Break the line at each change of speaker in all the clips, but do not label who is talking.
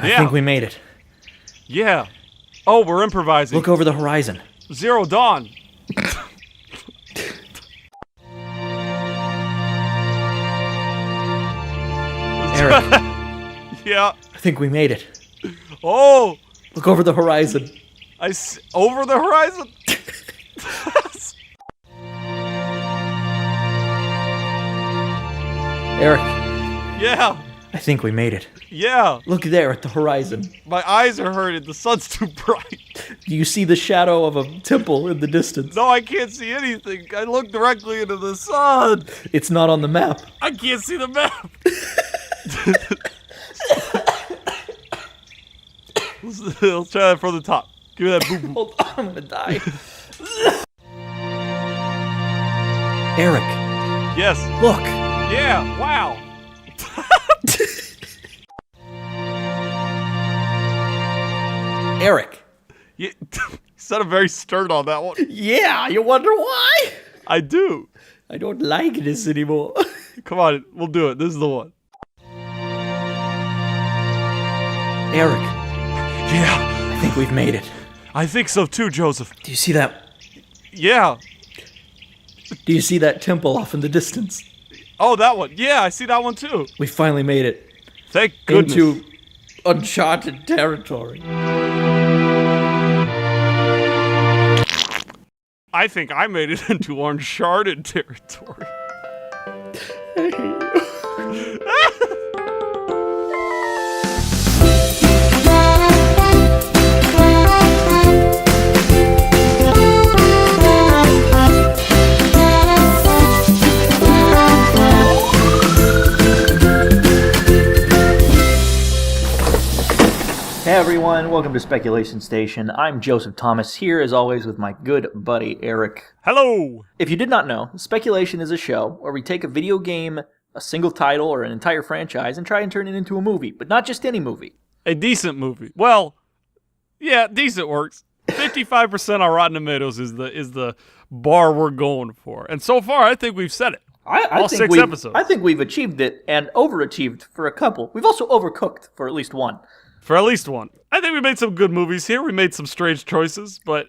I think we made it.
Yeah. Oh, we're improvising.
Look over the horizon.
Zero Dawn.
Eric,
Yeah.
I think we made it.
Oh,
Look over the horizon.
over the horizon.
Eric,
Yeah.
I think we made it.
Yeah.
Look there at the horizon.
My eyes are hurting. The sun's too bright.
Do you see the shadow of a temple in the distance?
No, I can't see anything. I look directly into the sun.
It's not on the map.
I can't see the map. Let's try that from the top. Give me that boom.
Hold on, I'm gonna die. Eric,
Yes.
look.
Yeah. Wow.
Eric.
You sounded very stern on that one.
Yeah, you wonder why?
I do.
I don't like this anymore.
Come on, we'll do it. This is the one.
Eric,
Yeah.
I think we've made it.
I think so too, Joseph.
Do you see that?
Yeah.
Do you see that temple off in the distance?
Oh, that one. Yeah, I see that one too.
We finally made it
Thank goodness.
into uncharted territory.
I think I made it into Uncharted territory.
Hey everyone, welcome to Speculation Station. I'm Joseph Thomas, here as always with my good buddy Eric.
Hello.
If you did not know, Speculation is a show where we take a video game, a single title, or an entire franchise and try and turn it into a movie, but not just any movie.
A decent movie. Well, yeah, decent works. 55% on Rotten Tomatoes is the bar we're going for. And so far, I think we've said it. All
think
6
we've-
episodes.
I think we've achieved it and overachieved for a couple. We've also overcooked for at least one.
For at least one. I think we made some good movies here. We made some strange choices, but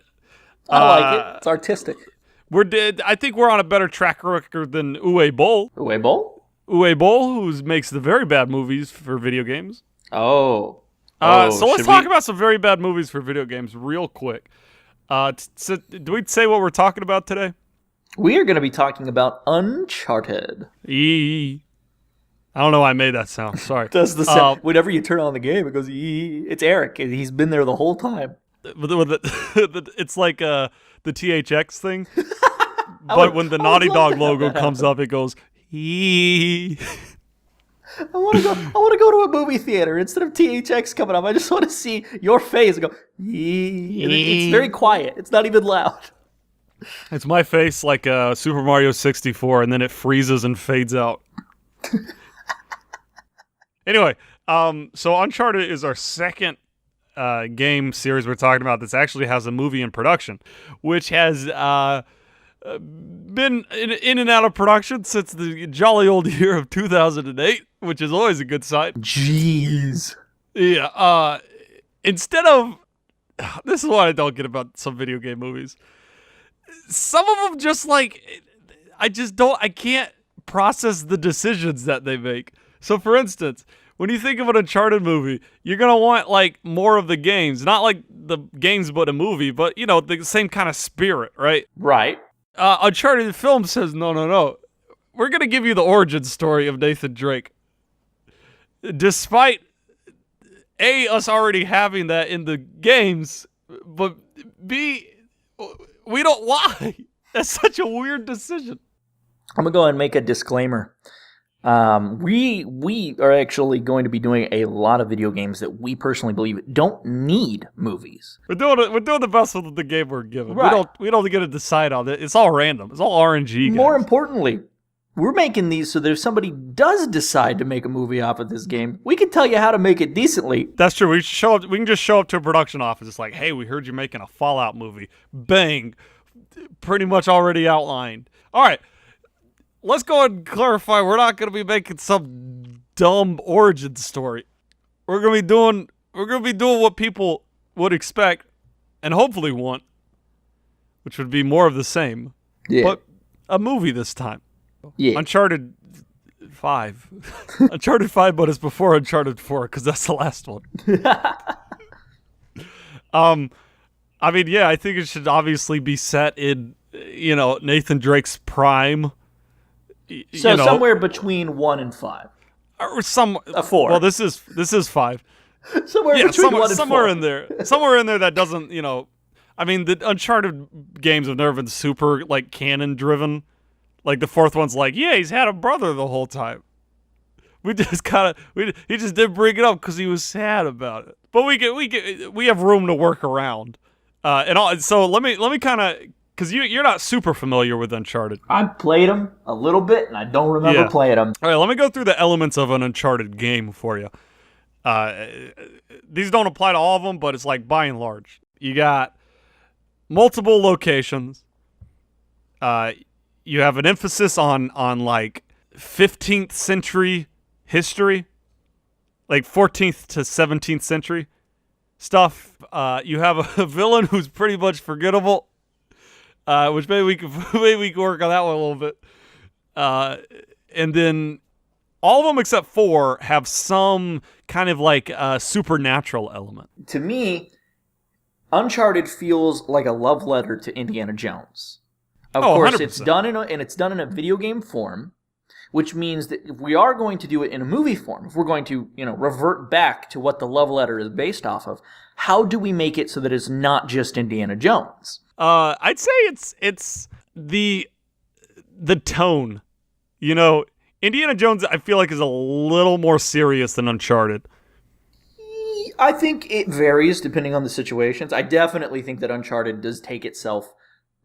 I like it. It's artistic.
I think we're on a better track record than Uwe Boll.
Uwe Boll?
Uwe Boll, who makes the very bad movies for video games.
Oh.
So let's
should
talk
we-
about some very bad movies for video games real quick. Do we say what we're talking about today?
We are going to be talking about Uncharted.
I don't know why I made that sound. Sorry.
Does the sound whenever you turn on the game? It goes. It's Eric, and he's been there the whole time.
It's like the THX thing, but when the Naughty Dog logo comes up, it goes.
I want to go to a movie theater instead of THX coming up. I just want to see your face and go. It's very quiet. It's not even loud.
It's my face like Super Mario 64, and then it freezes and fades out. Anyway, so Uncharted is our second game series we're talking about that actually has a movie in production, which has been in and out of production since the jolly old year of 2008, which is always a good sign.
Jeez.
Yeah. Instead of... This is what I don't get about some video game movies. Some of them just like... I can't process the decisions that they make. So, for instance, when you think of an Uncharted movie, you're going to want, like, more of the games. Not like the games, but a movie, but, you know, the same kind of spirit, right?
Right.
Uncharted film says, no. We're going to give you the origin story of Nathan Drake. Despite, A, us already having that in the games, but B, we don't lie. That's such a weird decision.
I'm going to go ahead and make a disclaimer. We are actually going to be doing a lot of video games that we personally believe don't need movies.
We're doing the best with the game we're given.
Right.
We don't get to decide on it. It's all random. It's all RNG. Guys.
More importantly, we're making these so that if somebody does decide to make a movie off of this game, we can tell you how to make it decently.
That's true. We can just show up to a production office. It's like, hey, we heard you're making a Fallout movie. Bang. Pretty much already outlined. All right. Let's go ahead and clarify. We're not going to be making some dumb origin story. We're going to be doing we're gonna be doing what people would expect and hopefully want, which would be more of the same.
Yeah.
But a movie this time.
Yeah.
Uncharted 5. Uncharted 5, but it's before Uncharted 4 because that's the last one. I mean, yeah, I think it should obviously be set in, Nathan Drake's prime.
So somewhere between 1 and 5.
Or some
A 4.
Well, this is 5.
Somewhere between 1 and 4.
Somewhere in there. Somewhere in there that doesn't, I mean, the Uncharted games have never been super, like, canon-driven. Like, the 4th one's like, yeah, he's had a brother the whole time. We just he just didn't bring it up because he was sad about it. But we have room to work around. So let me kind of, because you're not super familiar with Uncharted.
I played them a little bit, and I don't remember playing them.
All right, let me go through the elements of an Uncharted game for you. These don't apply to all of them, but it's like by and large. You got multiple locations. You have an emphasis on like 15th century history, like 14th to 17th century stuff. You have a villain who's pretty much forgettable, which maybe we can work on that one a little bit. And then all of them except 4 have some kind of like supernatural element.
To me, Uncharted feels like a love letter to Indiana Jones. Of course,
100%.
it's done in a video game form, which means that if we are going to do it in a movie form, if we're going to, revert back to what the love letter is based off of, how do we make it so that it's not just Indiana Jones?
I'd say it's the tone. Indiana Jones, I feel like, is a little more serious than Uncharted.
I think it varies depending on the situations. I definitely think that Uncharted does take itself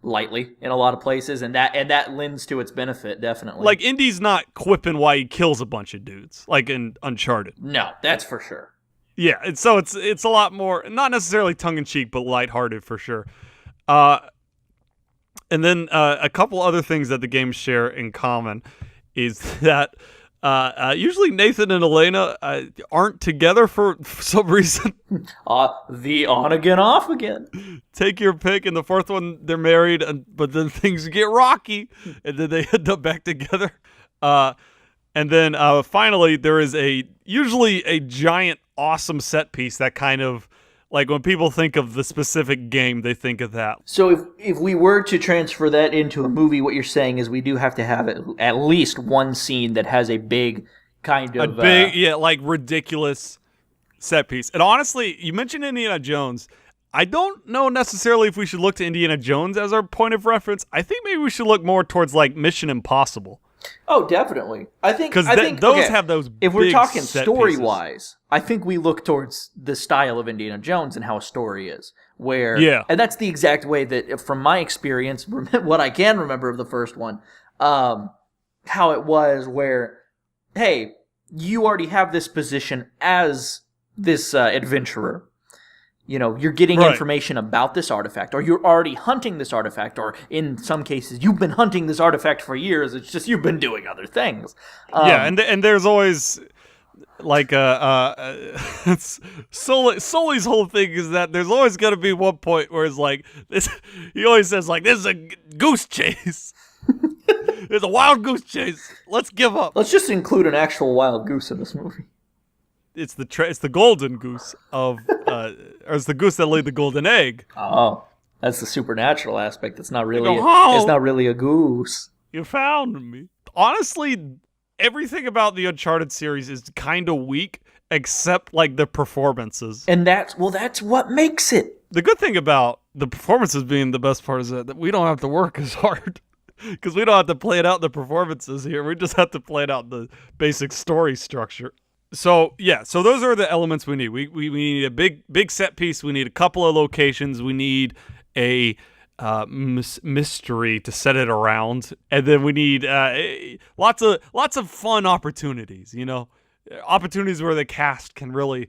lightly in a lot of places, and that lends to its benefit, definitely.
Like, Indy's not quipping why he kills a bunch of dudes, like in Uncharted.
No, that's for sure.
Yeah, and so it's a lot more, not necessarily tongue-in-cheek, but lighthearted for sure. And then a couple other things that the games share in common is that usually Nathan and Elena aren't together for some reason.
The on again, off again.
Take your pick. In the 4th one, they're married, but then things get rocky, and then they end up back together. And then finally, there is usually a giant, awesome set piece that kind of, like, when people think of the specific game, they think of that.
So if we were to transfer that into a movie, what you're saying is we do have to have at least one scene that has a big kind of...
like ridiculous set piece. And honestly, you mentioned Indiana Jones. I don't know necessarily if we should look to Indiana Jones as our point of reference. I think maybe we should look more towards, like, Mission Impossible.
Oh, definitely. I think those
have those.
If we're talking
story-wise,
I think we look towards the style of Indiana Jones and how a story is. And that's the exact way that, from my experience, what I can remember of the first one, how it was where, hey, you already have this position as this adventurer. You're getting information about this artifact, or you're already hunting this artifact, or in some cases, you've been hunting this artifact for years. It's just you've been doing other things.
And there's always like Sully's whole thing is that there's always going to be one point where it's like this. He always says like, "This is a goose chase." There's a wild goose chase. Let's give up.
Let's just include an actual wild goose in this movie.
It's the golden goose or it's the goose that laid the golden egg.
Oh, that's the supernatural aspect. It's not really. It's not really a goose.
You found me. Honestly, everything about the Uncharted series is kind of weak, except like the performances.
And that's what makes it.
The good thing about the performances being the best part is that we don't have to work as hard. Because we don't have to play it out in the performances here. We just have to play it out in the basic story structure. So, so those are the elements we need. We need a big set piece. We need a couple of locations. We need a mystery to set it around. And then we need lots of fun opportunities, opportunities where the cast can really,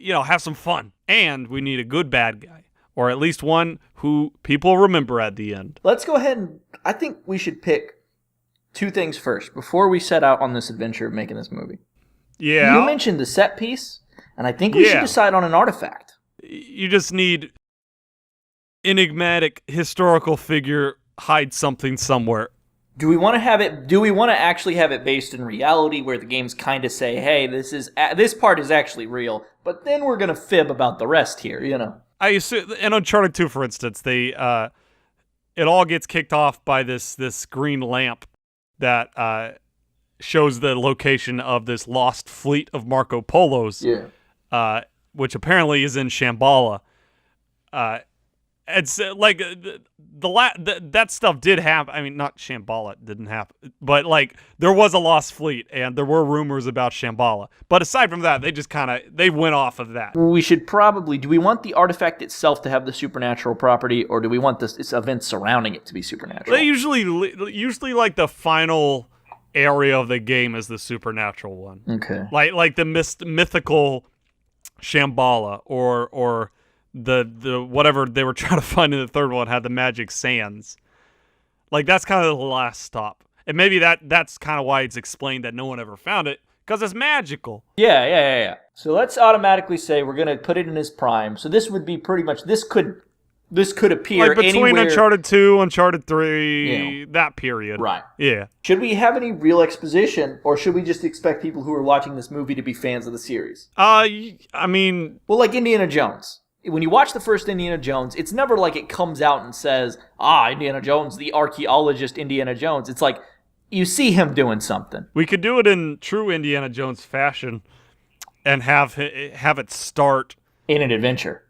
have some fun. And we need a good bad guy, or at least one who people remember at the end.
Let's go ahead and I think we should pick two things first before we set out on this adventure of making this movie.
Yeah.
You mentioned the set piece, And I think we should decide on an artifact.
You just need enigmatic historical figure hide something somewhere.
Do we want to actually have it based in reality, where the games kind of say, hey, this part is actually real, but then we're going to fib about the rest here, you know?
I assume in Uncharted 2, for instance, it all gets kicked off by this green lamp that shows the location of this lost fleet of Marco Polos, which apparently is in Shambhala. It's like that stuff did happen. I mean, not Shambhala didn't happen, but like there was a lost fleet and there were rumors about Shambhala. But aside from that, they went off of that.
We should probably, do we want the artifact itself to have the supernatural property, or do we want this event surrounding it to be supernatural?
They usually like the final area of the game is the supernatural one.
Okay.
Like the mythical Shambhala or the whatever they were trying to find in the third one had the magic sands. Like that's kind of the last stop. And maybe that's kind of why it's explained that no one ever found it, because it's magical.
Yeah. So let's automatically say we're going to put it in his prime. So this would be pretty much, this could appear
like between
anywhere.
Uncharted 2, Uncharted 3, that period.
Right.
Yeah.
Should we have any real exposition, or should we just expect people who are watching this movie to be fans of the series?
I mean,
well, like Indiana Jones. When you watch the first Indiana Jones, it's never like it comes out and says, Indiana Jones, the archaeologist Indiana Jones. It's like you see him doing something.
We could do it in true Indiana Jones fashion and have it start
in an adventure.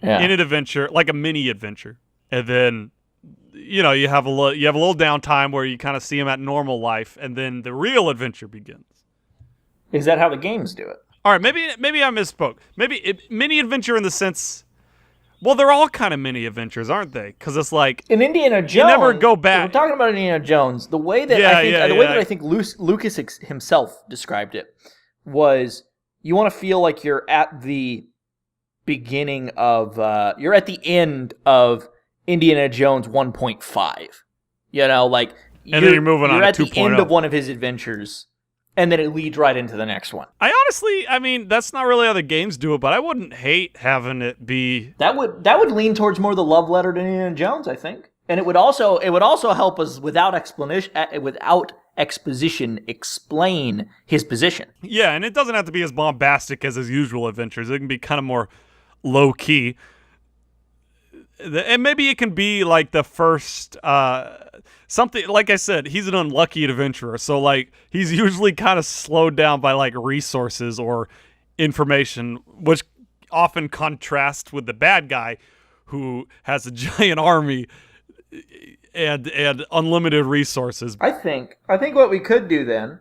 Yeah. In an adventure, like a mini adventure. And then you have a little downtime where you kind of see him at normal life, and then the real adventure begins.
Is that how the games do it?
All right, maybe I misspoke. Maybe mini adventure in the sense, well, they're all kind of mini adventures, aren't they? Because it's like
in Indiana Jones,
you never go back.
We're talking about Indiana Jones. The way that I think Lucas himself described it was, you want to feel like you're at the beginning of, you're at the end of Indiana Jones 1.5. You know, like
and then you're moving on to 2.0.
You're at the end of one of his adventures. And then it leads right into the next one.
I mean, that's not really how the games do it, but I wouldn't hate having it be...
That would lean towards more the love letter to Indiana Jones, I think. And it would also help us without exposition explain his position.
Yeah, and it doesn't have to be as bombastic as his usual adventures. It can be kind of more low-key. And maybe it can be like the first... something, like I said, he's an unlucky adventurer, so like he's usually kind of slowed down by like resources or information, which often contrasts with the bad guy who has a giant army and unlimited resources.
I think what we could do then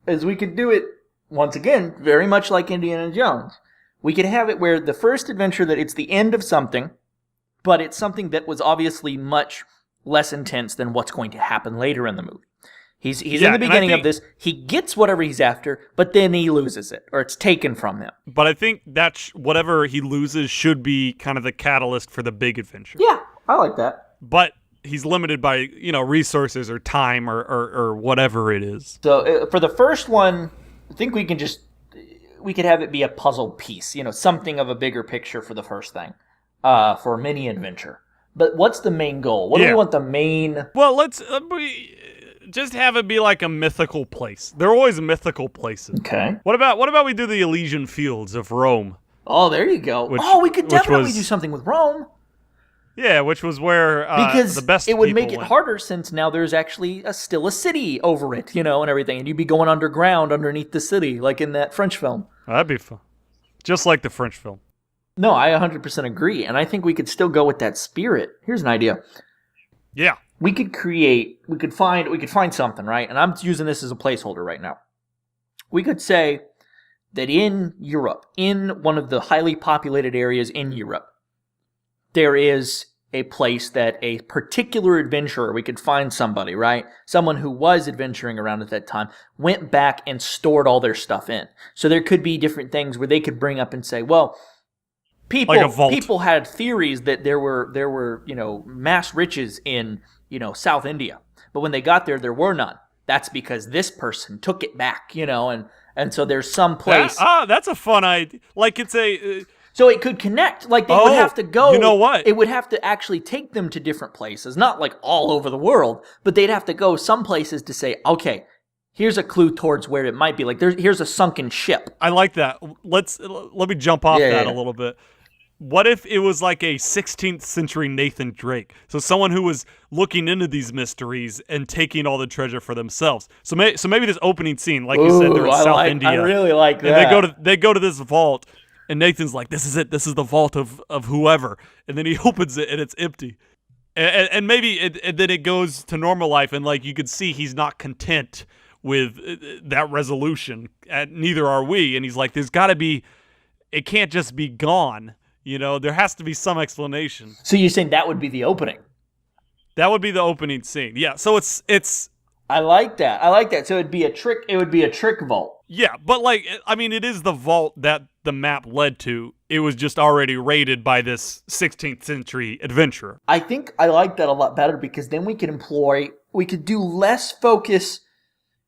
is we could do it once again very much like Indiana Jones. We could have it where the first adventure, that it's the end of something, but it's something that was obviously much less intense than what's going to happen later in the movie. He's in the beginning of this. He gets whatever he's after, but then he loses it, or it's taken from him.
But I think that whatever he loses should be kind of the catalyst for the big adventure.
Yeah, I like that.
But he's limited by, resources or time or whatever it is.
So for the first one, I think we could have it be a puzzle piece, something of a bigger picture for the first thing, for a mini adventure. But what's the main goal? What do we want the main...
Well, let's just have it be like a mythical place. They're always mythical places.
Okay.
What about we do the Elysian fields of Rome?
Oh, there you go. We could definitely do something with Rome.
Yeah, which was where
because
the best
it would make it
went.
harder, since now there's actually still a city over it, and everything. And you'd be going underground underneath the city, like in that French film.
That'd be fun. Just like the French film.
No, I 100% agree, and I think we could still go with that spirit. Here's an idea.
Yeah.
We could find something, right? And I'm using this as a placeholder right now. We could say that in Europe, in one of the highly populated areas in Europe, there is a place that a particular adventurer, we could find somebody, right? Someone who was adventuring around at that time, went back and stored all their stuff in. So there could be different things where they could bring up and say, well... People had theories that there were mass riches in, South India. But when they got there were none. that's because this person took it back, and so there's some place.
That's a fun idea. Like it's a.
So it could connect. Like they would have to go.
You know what?
It would have to actually take them to different places, not like all over the world, but they'd have to go some places to say, okay, here's a clue towards where it might be. Like here's a sunken ship.
I like that. Let me jump off that a little bit. What if it was like a 16th century Nathan Drake? So someone who was looking into these mysteries and taking all the treasure for themselves. So maybe this opening scene, like you said, they're in South India.
I really like that.
And they go to this vault, and Nathan's like, "This is it. This is the vault of whoever." And then he opens it, and it's empty. And maybe and then it goes to normal life, and like you could see he's not content with that resolution. And neither are we. And he's like, "There's got to be. It can't just be gone." There has to be some explanation.
So you're saying that would be the opening?
That would be the opening scene. Yeah. So it's.
I like that. So it'd be a trick. It would be a trick vault.
Yeah, but it is the vault that the map led to. It was just already raided by this 16th century adventurer.
I think I like that a lot better because then we could do less focus.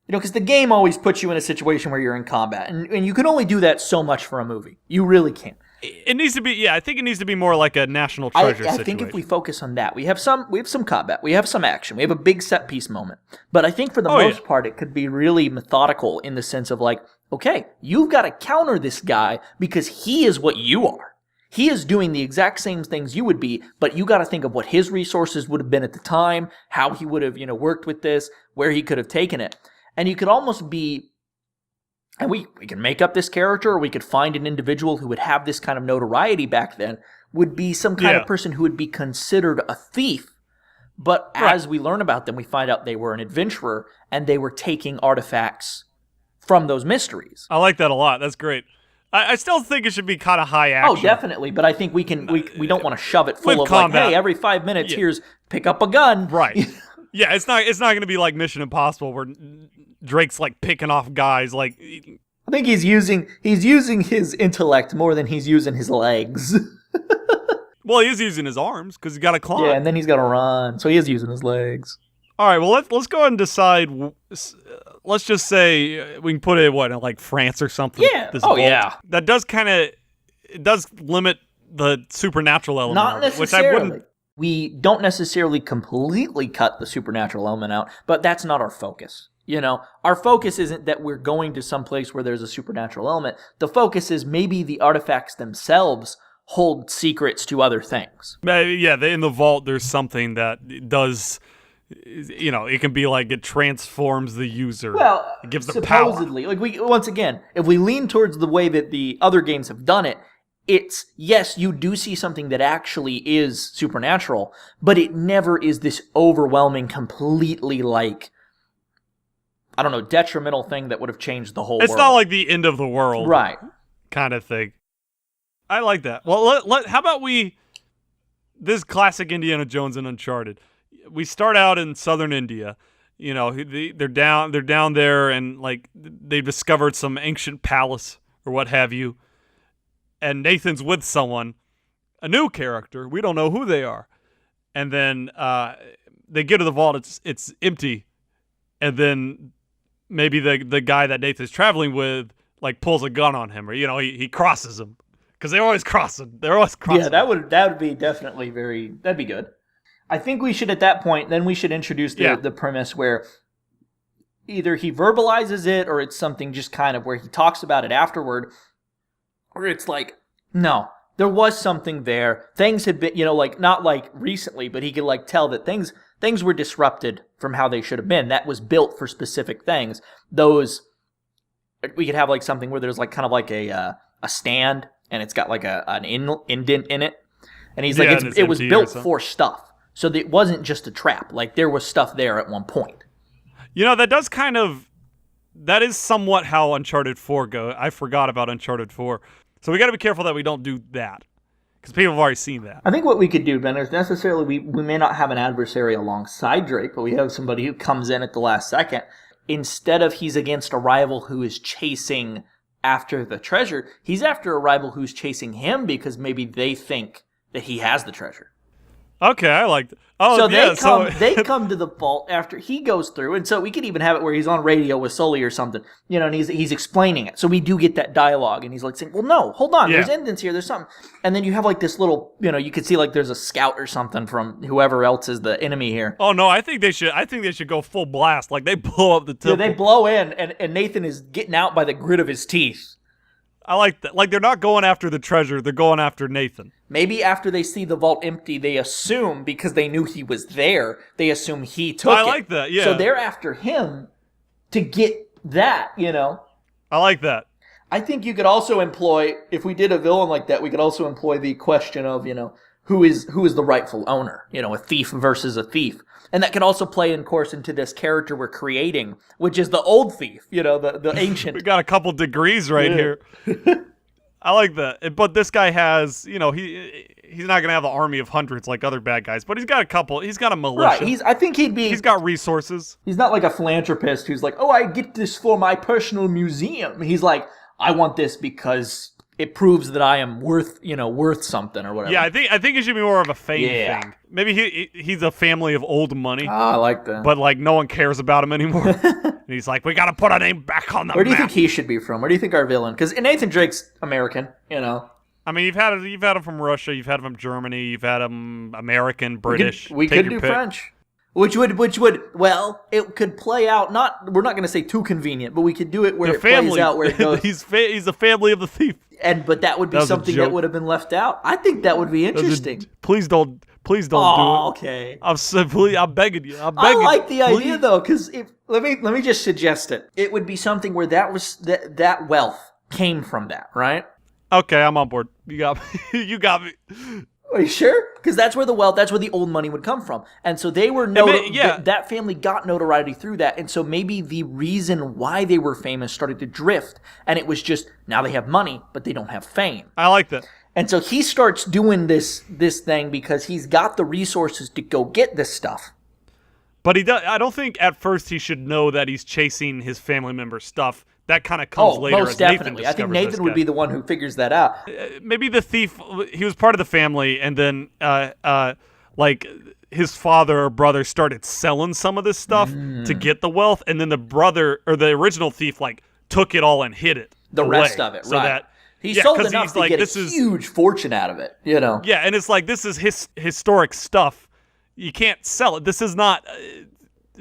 Because the game always puts you in a situation where you're in combat, and you can only do that so much for a movie. You really can't.
It needs to be, I think it needs to be more like a National Treasure situation.
I think if we focus on that, we have some combat, we have some action, we have a big set piece moment. But I think for the most part, it could be really methodical in the sense of like, okay, you've got to counter this guy because he is what you are. He is doing the exact same things you would be, but you got to think of what his resources would have been at the time, how he would have, worked with this, where he could have taken it. And you could almost be. And we can make up this character, or we could find an individual who would have this kind of notoriety back then, would be some kind of person who would be considered a thief. But as we learn about them, we find out they were an adventurer, and they were taking artifacts from those mysteries.
I like that a lot. That's great. I still think it should be kind of high action.
Oh, definitely. But I think we don't want to shove it full of combat. Like, hey, every 5 minutes, here's pick up a gun.
Right. Yeah, it's not going to be like Mission Impossible where Drake's like picking off guys. Like,
I think he's using his intellect more than he's using his legs.
Well, he is using his arms because he's got to climb.
Yeah, and then he's got to run, so he is using his legs.
All right, well let's go ahead and decide. Let's just say we can put it in like France or something.
Yeah. Yeah.
That does limit the supernatural element.
Not necessarily.
Which I wouldn't.
We don't necessarily completely cut the supernatural element out, but that's not our focus. Our focus isn't that we're going to some place where there's a supernatural element. The focus is maybe the artifacts themselves hold secrets to other things.
Yeah, in the vault, there's something that does, it can be like it transforms the user.
Well,
it gives them
supposedly,
power.
Once again, if we lean towards the way that the other games have done it, it's, yes, you do see something that actually is supernatural, but it never is this overwhelming, completely detrimental thing that would have changed the whole world.
It's not like the end of the world.
Right.
Kind of thing. I like that. Well, how about this classic Indiana Jones and Uncharted. We start out in southern India. They're down there and like they've discovered some ancient palace or what have you. And Nathan's with someone, a new character. We don't know who they are. And then they get to the vault. It's empty. And then maybe the guy that Nathan's traveling with like pulls a gun on him, or he crosses him because they always cross him. They're always crossing.
Yeah, that would be definitely that'd be good. I think we should at that point then we should introduce the premise where either he verbalizes it or it's something just kind of where he talks about it afterward. Or it's like, no, there was something there. Things had been, not like recently, but he could tell that things were disrupted from how they should have been. That was built for specific things. We could have something where there's kind of a stand and it's got an indent in it. And he's it was built for stuff. So that it wasn't just a trap. There was stuff there at one point.
That is somewhat how Uncharted 4 go. I forgot about Uncharted 4. So we got to be careful that we don't do that. Because people have already seen that.
I think what we could do, Ben, is necessarily we may not have an adversary alongside Drake, but we have somebody who comes in at the last second. Instead of he's against a rival who is chasing after the treasure, he's after a rival who's chasing him because maybe they think that he has the treasure.
Okay, I liked it. Oh,
so
yeah,
they come to the vault after he goes through, and so we could even have it where he's on radio with Sully or something, and he's explaining it. So we do get that dialogue, and he's like saying, "Well, no, hold on, there's evidence here, there's something." And then you have like this little, you could see like there's a scout or something from whoever else is the enemy here.
Oh no, I think they should go full blast, like they blow up the temple.
Yeah, they blow in, and Nathan is getting out by the grit of his teeth.
I like that. Like, they're not going after the treasure, they're going after Nathan.
Maybe after they see the vault empty, they assume, because they knew he was there, they assume he took it.
I like that, yeah.
So they're after him to get that,
I like that.
I think you could also employ, if we did a villain like that, we could also employ the question of, who is the rightful owner? A thief versus a thief. And that could also play, in course, into this character we're creating, which is the old thief, the ancient.
We got a couple degrees right here. I like that. But this guy has, he's not going to have an army of hundreds like other bad guys, but he's got a couple. He's got a militia.
Right. I think he's got
resources.
He's not like a philanthropist who's like, oh, I get this for my personal museum. He's like, I want this because it proves that I am worth something or whatever.
Yeah, I think it should be more of a fame thing. Maybe he's a family of old money.
I like that.
But like no one cares about him anymore. And he's like, we got to put our name back on the map.
Where do you think he should be from? Where do you think our villain? Because Nathan Drake's American,
I mean, you've had him from Russia, you've had him from Germany, you've had him American, British.
We could do French. Which would it could play out. We're not going to say too convenient, but we could do it where plays out where it goes.
He's a family of the thief.
But that would be something that would have been left out. I think that would be interesting.
Please don't do it.
Okay.
I'm begging you.
I like the idea though, because let me just suggest it. It would be something where that wealth came from that, right?
Okay, I'm on board. You got me. You got me.
Are you sure? Because that's where the old money would come from. And so they were that family got notoriety through that. And so maybe the reason why they were famous started to drift. And it was just, now they have money, but they don't have fame.
I like that.
And so he starts doing this thing because he's got the resources to go get this stuff.
But I don't think at first he should know that he's chasing his family member's stuff. That kind of comes later.
Most definitely. I think Nathan would be the one who figures that out.
Maybe the thief, he was part of the family, and then like his father or brother started selling some of this stuff to get the wealth, and then the brother or the original thief like took it all and hid it.
The rest of it,
so
right?
That,
he sold enough to get a huge fortune out of it.
Yeah, and it's like this is historic stuff. You can't sell it. This is not.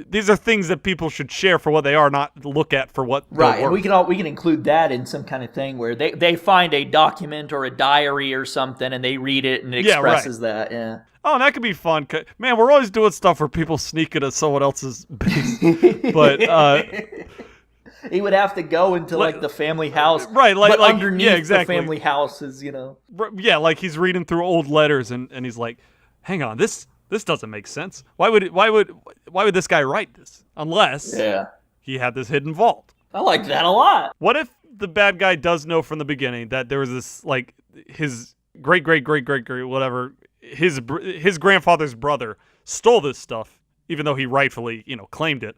These are things that people should share for what they are, not look at for what they're
right.
worth.
And we can include that in some kind of thing where they find a document or a diary or something and they read it and it expresses that. Yeah.
Oh, and that could be fun. Man, we're always doing stuff where people sneak into someone else's base. But
he would have to go into like the family house,
right?
But underneath the family house is
Yeah, like he's reading through old letters and he's like, hang on, this doesn't make sense. Why would this guy write this? Unless he had this hidden vault.
I like that a lot.
What if the bad guy does know from the beginning that there was this, like, his great whatever, his grandfather's brother stole this stuff, even though he rightfully, claimed it.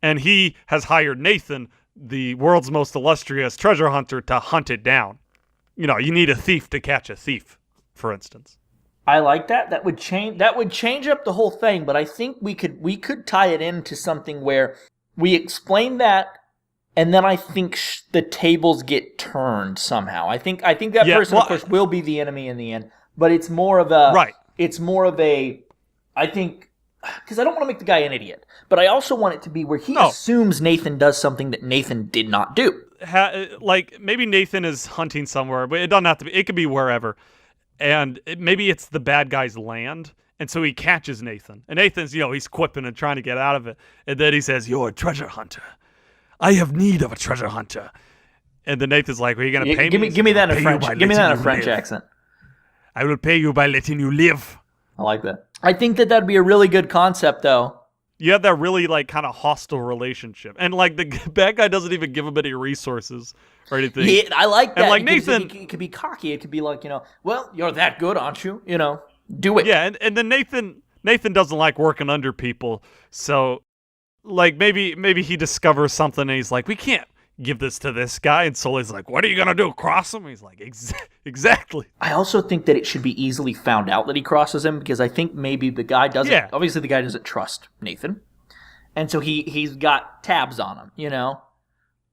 And he has hired Nathan, the world's most illustrious treasure hunter, to hunt it down. You need a thief to catch a thief, for instance.
I like that. That would change up the whole thing, but I think we could tie it into something where we explain that, and then I think the tables get turned somehow. I think that person, of course, will be the enemy in the end, but it's more of a
right.
It's more of a, I think, because I don't want to make the guy an idiot, but I also want it to be where he assumes Nathan does something that Nathan did not do.
Like maybe Nathan is hunting somewhere, but it doesn't have to be. It could be wherever. And maybe it's the bad guy's land, and so he catches Nathan. And Nathan's, he's quipping and trying to get out of it. And then he says, "You're a treasure hunter. I have need of a treasure hunter." And then Nathan's like, "Are you going to pay me?"
Give me that in French. Give me that in a French accent.
I will pay you by letting you live.
I like that. I think that'd be a really good concept, though.
You have that really, like, kind of hostile relationship. And, like, the bad guy doesn't even give him any resources or anything.
Yeah, I like that.
And, like, Nathan...
It could be cocky. It could be like, well, you're that good, aren't you? Do it.
Yeah, and then Nathan doesn't like working under people. So, like, maybe he discovers something and he's like, we can't give this to this guy, and Sully's like, what are you gonna do, cross him? He's like, exactly.
I also think that it should be easily found out that he crosses him, because I think maybe the guy doesn't, obviously the guy doesn't trust Nathan, and so he's got tabs on him, you know?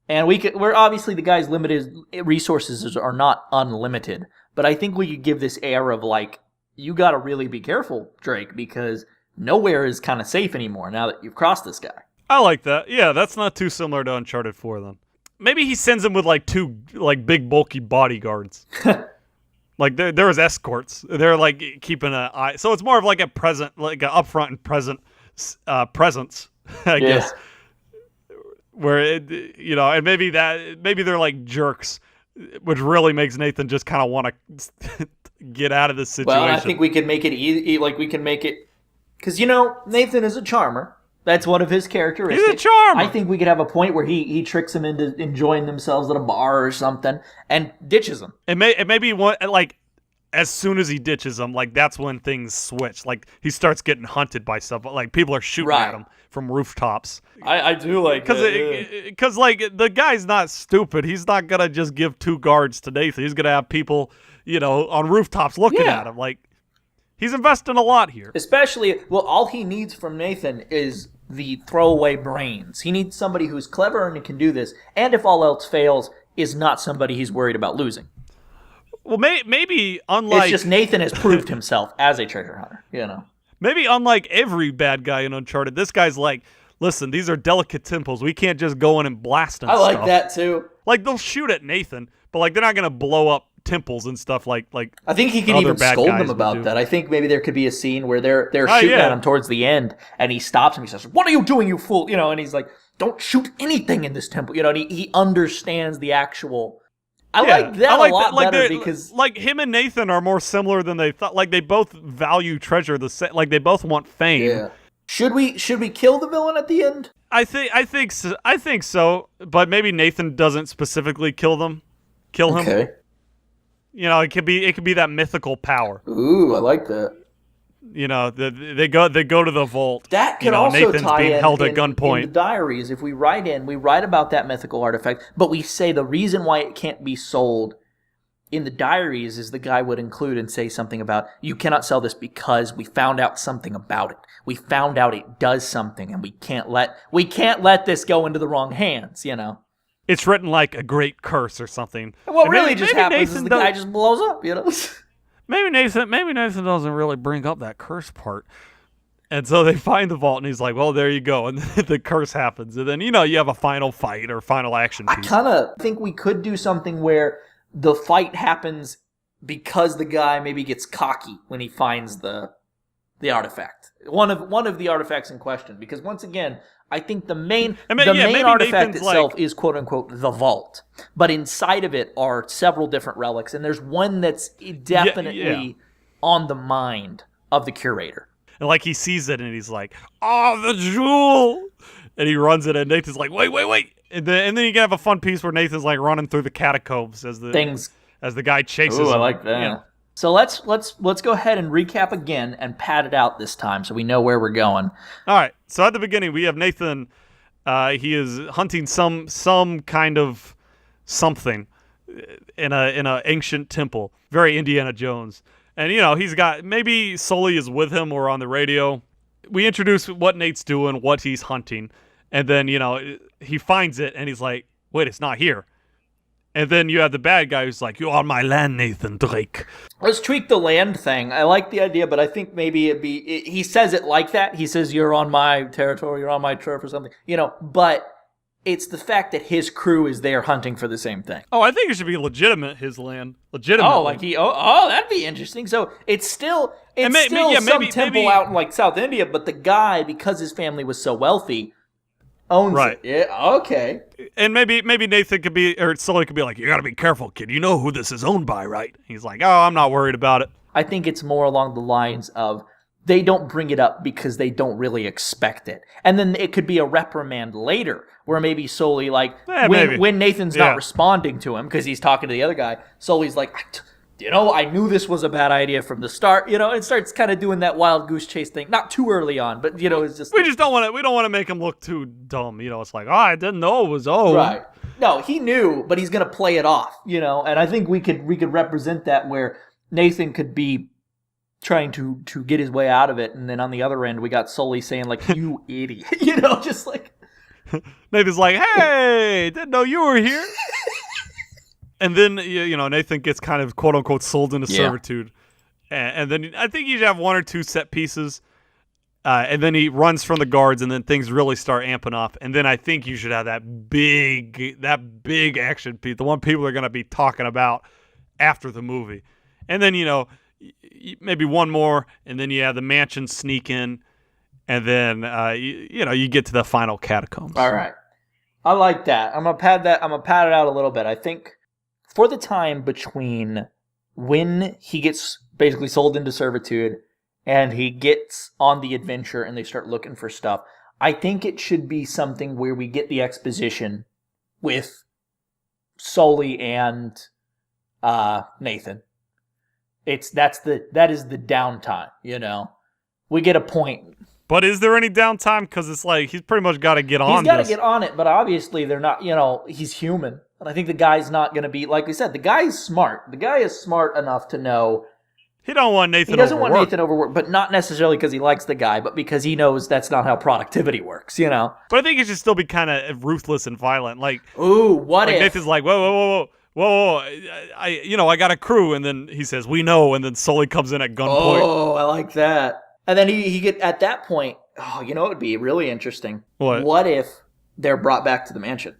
And we're obviously the guy's limited resources are not unlimited, but I think we could give this air of like, you got to really be careful, Drake, because nowhere is kind of safe anymore now that you've crossed this guy.
I like that. Yeah, that's not too similar to Uncharted 4 then. Maybe he sends him with like two like big bulky bodyguards. Like there's escorts. They're like keeping an eye. So it's more of like a present, like an upfront and presence, I guess. Where and maybe they're like jerks, which really makes Nathan just kind of want to get out of this situation.
Well, I think we can make it easy. Like we can make it because Nathan is a charmer. That's one of his characteristics.
He's a charmer.
I think we could have a point where he tricks them into enjoying themselves at a bar or something and ditches them.
It may be one like as soon as he ditches them, like that's when things switch. Like he starts getting hunted by stuff. Like people are shooting at him from rooftops.
I do like
because like the guy's not stupid. He's not gonna just give 2 guards to Nathan. He's gonna have people, on rooftops looking at him. Like he's investing a lot here.
Especially, all he needs from Nathan is the throwaway brains. He needs somebody who's clever and can do this, and if all else fails, is not somebody he's worried about losing.
Well, maybe unlike...
It's just Nathan has proved himself as a treasure hunter,
Maybe unlike every bad guy in Uncharted, this guy's like, listen, these are delicate temples. We can't just go in and blast them.
I like that, too.
Like, they'll shoot at Nathan, but like they're not going to blow up temples and stuff like
I think he can even scold them about that. I think maybe there could be a scene where they're shooting at him towards the end, and he stops him. He says, "What are you doing, you fool?" And he's like, "Don't shoot anything in this temple." And he understands the actual. I like that a lot better because
like him and Nathan are more similar than they thought. Like they both value treasure like they both want fame.
Yeah. Should we kill the villain at the end?
I think so. But maybe Nathan doesn't specifically kill him.
Okay.
It could be that mythical power.
Ooh, I like that.
They go to the vault.
That could also
Nathan's
tie
being
in,
held at gunpoint.
In the diaries. If we write about that mythical artifact, but we say the reason why it can't be sold in the diaries is the guy would include and say something about, you cannot sell this because we found out something about it. We found out it does something, and we can't let this go into the wrong hands.
It's written like a great curse or something.
And what really just happens is the guy just blows up.
Maybe Nathan doesn't really bring up that curse part. And so they find the vault, and he's like, well, there you go. And the curse happens. And then, you have a final fight or final action piece.
I kind of think we could do something where the fight happens because the guy maybe gets cocky when he finds the artifact. One of the artifacts in question. Because once again, I think the main artifact Nathan's itself is quote unquote the vault, but inside of it are several different relics, and there's one that's definitely on the mind of the curator.
And like he sees it and he's like, "Oh, the jewel!" And he runs it, and Nathan's like, "Wait!" And then you can have a fun piece where Nathan's like running through the catacombs as the guy chases him.
I like that. So let's go ahead and recap again and pad it out this time so we know where we're going.
All right. So at the beginning we have Nathan. He is hunting some kind of something in a ancient temple. Very Indiana Jones. And he's got maybe Sully is with him or on the radio. We introduce what Nate's doing, what he's hunting, and then he finds it and he's like, "Wait, it's not here." And then you have the bad guy who's like, "You're on my land, Nathan Drake."
Let's tweak the land thing. I like the idea, but I think maybe he says it like that. He says, "You're on my territory, you're on my turf," or something. But it's the fact that his crew is there hunting for the same thing.
Oh, I think it should be legitimate, his land. Legitimate.
Oh, that'd be interesting. So it's still some temple out in like South India, but the guy, because his family was so wealthy, owns it. Yeah, okay.
And maybe Nathan could be, or Sully could be like, "You gotta be careful, kid. You know who this is owned by, right?" He's like, "Oh, I'm not worried about it."
I think it's more along the lines of they don't bring it up because they don't really expect it. And then it could be a reprimand later where maybe Sully, like, when Nathan's not responding to him because he's talking to the other guy, Sully's like, I knew this was a bad idea from the start. It starts kind of doing that wild goose chase thing. Not too early on, but, it's just...
We don't want to make him look too dumb. It's like, I didn't know it was owned.
Right. No, he knew, but he's gonna play it off, And I think we could represent that where Nathan could be trying to get his way out of it, and then on the other end we got Sully saying like, "You idiot," just like
Nathan's like, "Hey, didn't know you were here." And then Nathan gets kind of quote unquote sold into servitude, and then I think you should have one or two set pieces. And then he runs from the guards, and then things really start amping up. And then I think you should have that big action piece, the one people are going to be talking about after the movie. And then, maybe one more, and then you have the mansion sneak in, and then, you get to the final catacombs.
All right. I like that. I'm going to pad it out a little bit. I think for the time between when he gets basically sold into servitude and he gets on the adventure and they start looking for stuff, I think it should be something where we get the exposition with Sully and Nathan. That is the downtime, We get a point.
But is there any downtime? Because it's like he's pretty much got to get on.
He's got to get on it, but obviously they're not. He's human, and I think the guy's not going to be like we said. The guy is smart. The guy is smart enough to know.
He don't want Nathan.
He doesn't want Nathan overworked, but not necessarily because he likes the guy, but because he knows that's not how productivity works.
But I think he should still be kind of ruthless and violent. Like,
ooh, what if
Nathan's like, whoa, I got a crew, and then he says, "We know," and then Sully comes in at gunpoint.
Oh, I like that. And then he get at that point. Oh, it would be really interesting.
What
if they're brought back to the mansion?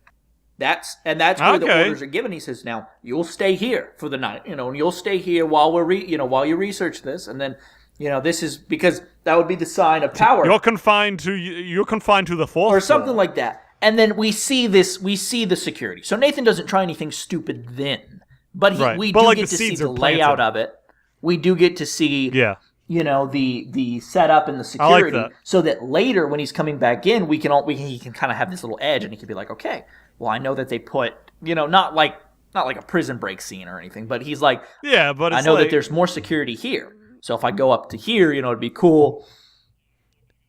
That's where the orders are given. He says, "Now you'll stay here for the night, and you'll stay here while while you research this, and then, this is because that would be the sign of power.
You're confined to the fourth
or something like that." And then we see the security. So Nathan doesn't try anything stupid then, but we do get to see the layout of it. We do get to see, the setup and the security,
like that.
So that later when he's coming back in, he can kind of have this little edge, and he can be like, okay, well, I know that they put, not like a prison break scene or anything, but he's like,
yeah, but
I know that there's more security here, so if I go up to here, it'd be cool.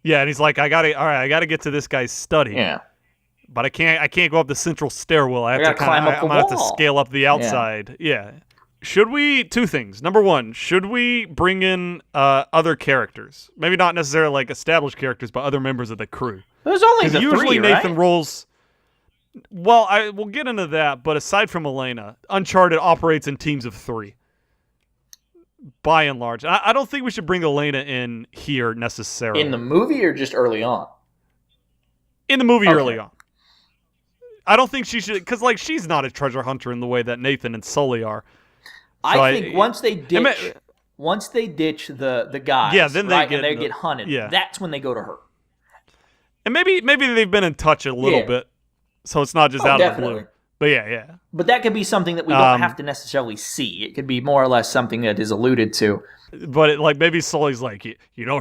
Yeah, and he's like, I gotta get to this guy's study.
Yeah.
But I can't go up the central stairwell. I'm gonna have to scale up the outside. Yeah. Should we, two things. Number one, should we bring in other characters? Maybe not necessarily like established characters, but other members of the crew.
There's only the
usually
three,
Nathan
right?
rolls. Well, we'll get into that, but aside from Elena, Uncharted operates in teams of 3. By and large. I don't think we should bring Elena in here necessarily.
In the movie or just early on?
In the movie early on. I don't think she should, because she's not a treasure hunter in the way that Nathan and Sully are. So
I think once they ditch the guys,
then
they get hunted.
Yeah.
That's when they go to her.
And maybe they've been in touch a little bit, so it's not just out
definitely.
of the blue. But yeah.
But that could be something that we don't have to necessarily see. It could be more or less something that is alluded to.
But maybe Sully's like,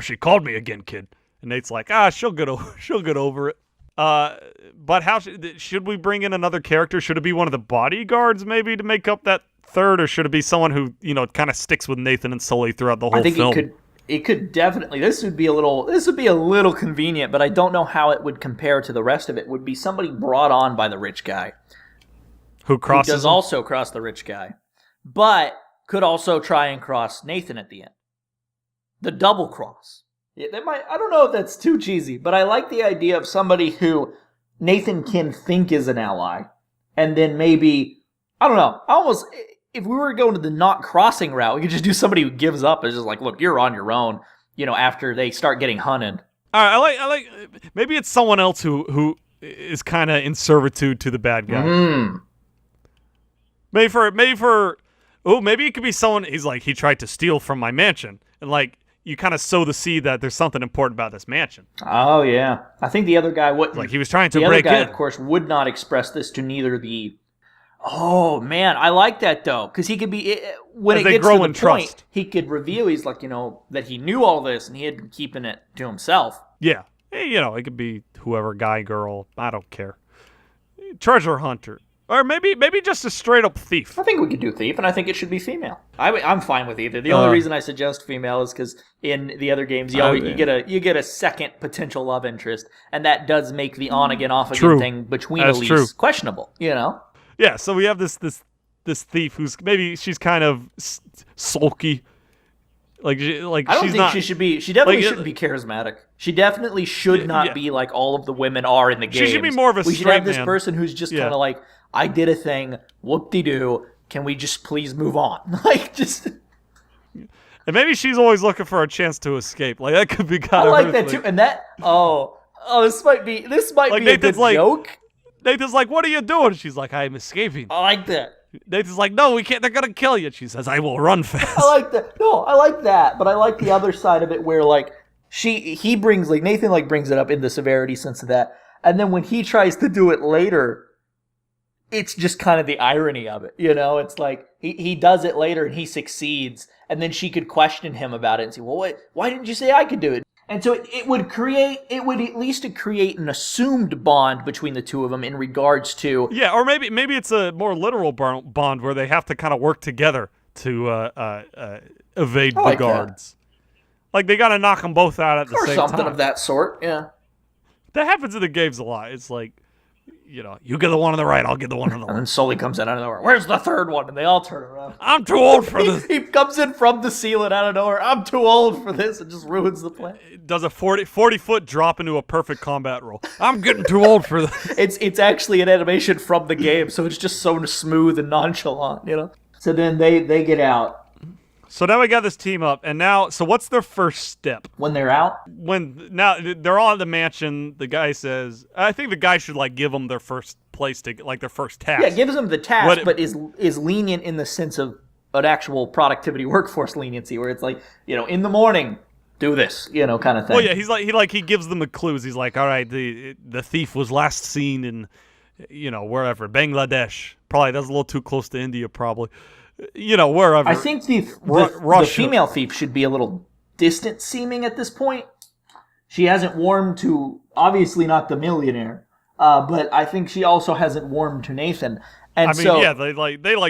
she called me again, kid, and Nate's like, she'll get over it. But how should we bring in another character? Should it be one of the bodyguards maybe to make up that third, or should it be someone who kind of sticks with Nathan and Sully throughout the whole film?
I think it could definitely. This would be a little convenient, but I don't know how it would compare to the rest of it. Would be somebody brought on by the rich guy
who does
also cross the rich guy, but could also try and cross Nathan at the end. The double cross. Yeah, I don't know if that's too cheesy, but I like the idea of somebody who Nathan can think is an ally, and then maybe, I don't know, if we were going to the not crossing route, we could just do somebody who gives up and is just like, look, you're on your own, after they start getting hunted.
All right, I like maybe it's someone else who is kind of in servitude to the bad guy.
Mm.
Maybe it could be someone, he's like, he tried to steal from my mansion, and you kind of sow the seed that there's something important about this mansion.
Oh, yeah. I think the other guy would...
he was trying to break in.
The other guy, of course, would not express this to neither the... Oh, man, I like that, though, because he could be... When it gets to the point, he could reveal, he's like, that he knew all this, and he had been keeping it to himself.
Yeah. It could be whoever, guy, girl, I don't care. Treasure hunter. Or maybe just a straight up thief.
I think we could do thief, and I think it should be female. I'm fine with either. The only reason I suggest female is because in the other games, you get a second potential love interest, and that does make the on again off again thing between Elise questionable. You know?
Yeah. So we have this thief who's maybe she's kind of sulky. I don't think
she should be. She definitely shouldn't be charismatic. She definitely should not be like all of the women are in the game.
She should be more of a straight man.
We should have this person who's just kind of like, I did a thing, whoop-de-doo, can we just please move on?
And maybe she's always looking for a chance to escape. Like, that could be kind of...
I like that, too. And that... this might be
Nathan's
a good joke.
Nathan's like, what are you doing? She's like, I'm escaping.
I like that.
Nathan's like, no, we can't. They're going to kill you. She says, I will run fast.
I like that. No, I like that. But I like the other side of it where, like, Nathan, brings it up in the severity sense of that. And then when he tries to do it later... It's just kind of the irony of it, you know? It's like, he does it later and he succeeds, and then she could question him about it and say, well, why didn't you say I could do it? And so it would at least create an assumed bond between the two of them in regards to...
Yeah, or maybe it's a more literal bond where they have to kind of work together to evade the guards. Like, they got to knock them both out at the same time.
Or something of that sort, yeah.
That happens in the games a lot. It's like... You know, you get the one on the right, I'll get the one on the left.
And then Sully comes in out of nowhere. Where's the third one? And they all turn around.
I'm too old for this.
He comes in from the ceiling out of nowhere. I'm too old for this. It just ruins the plan.
It does a 40-foot drop into a perfect combat roll. I'm getting too old for this.
It's actually an animation from the game, so it's just so smooth and nonchalant, you know? So then they get out.
So now we got this team up, and now, so what's their first step?
When they're out?
Now they're all at the mansion, the guy says, I think the guy should, like, give them their first place to, like, their first task.
Yeah, gives them the task, but is lenient in the sense of an actual productivity workforce leniency, where it's like, you know, in the morning, do this, you know, kind of thing.
Well, yeah, he gives them the clues. He's like, all right, the thief was last seen in, you know, wherever, Bangladesh. Probably, that's a little too close to India, probably. You know, wherever.
I think the female thief should be a little distant seeming at this point. She hasn't warmed to, obviously not the millionaire, but I think she also hasn't warmed to Nathan. And
they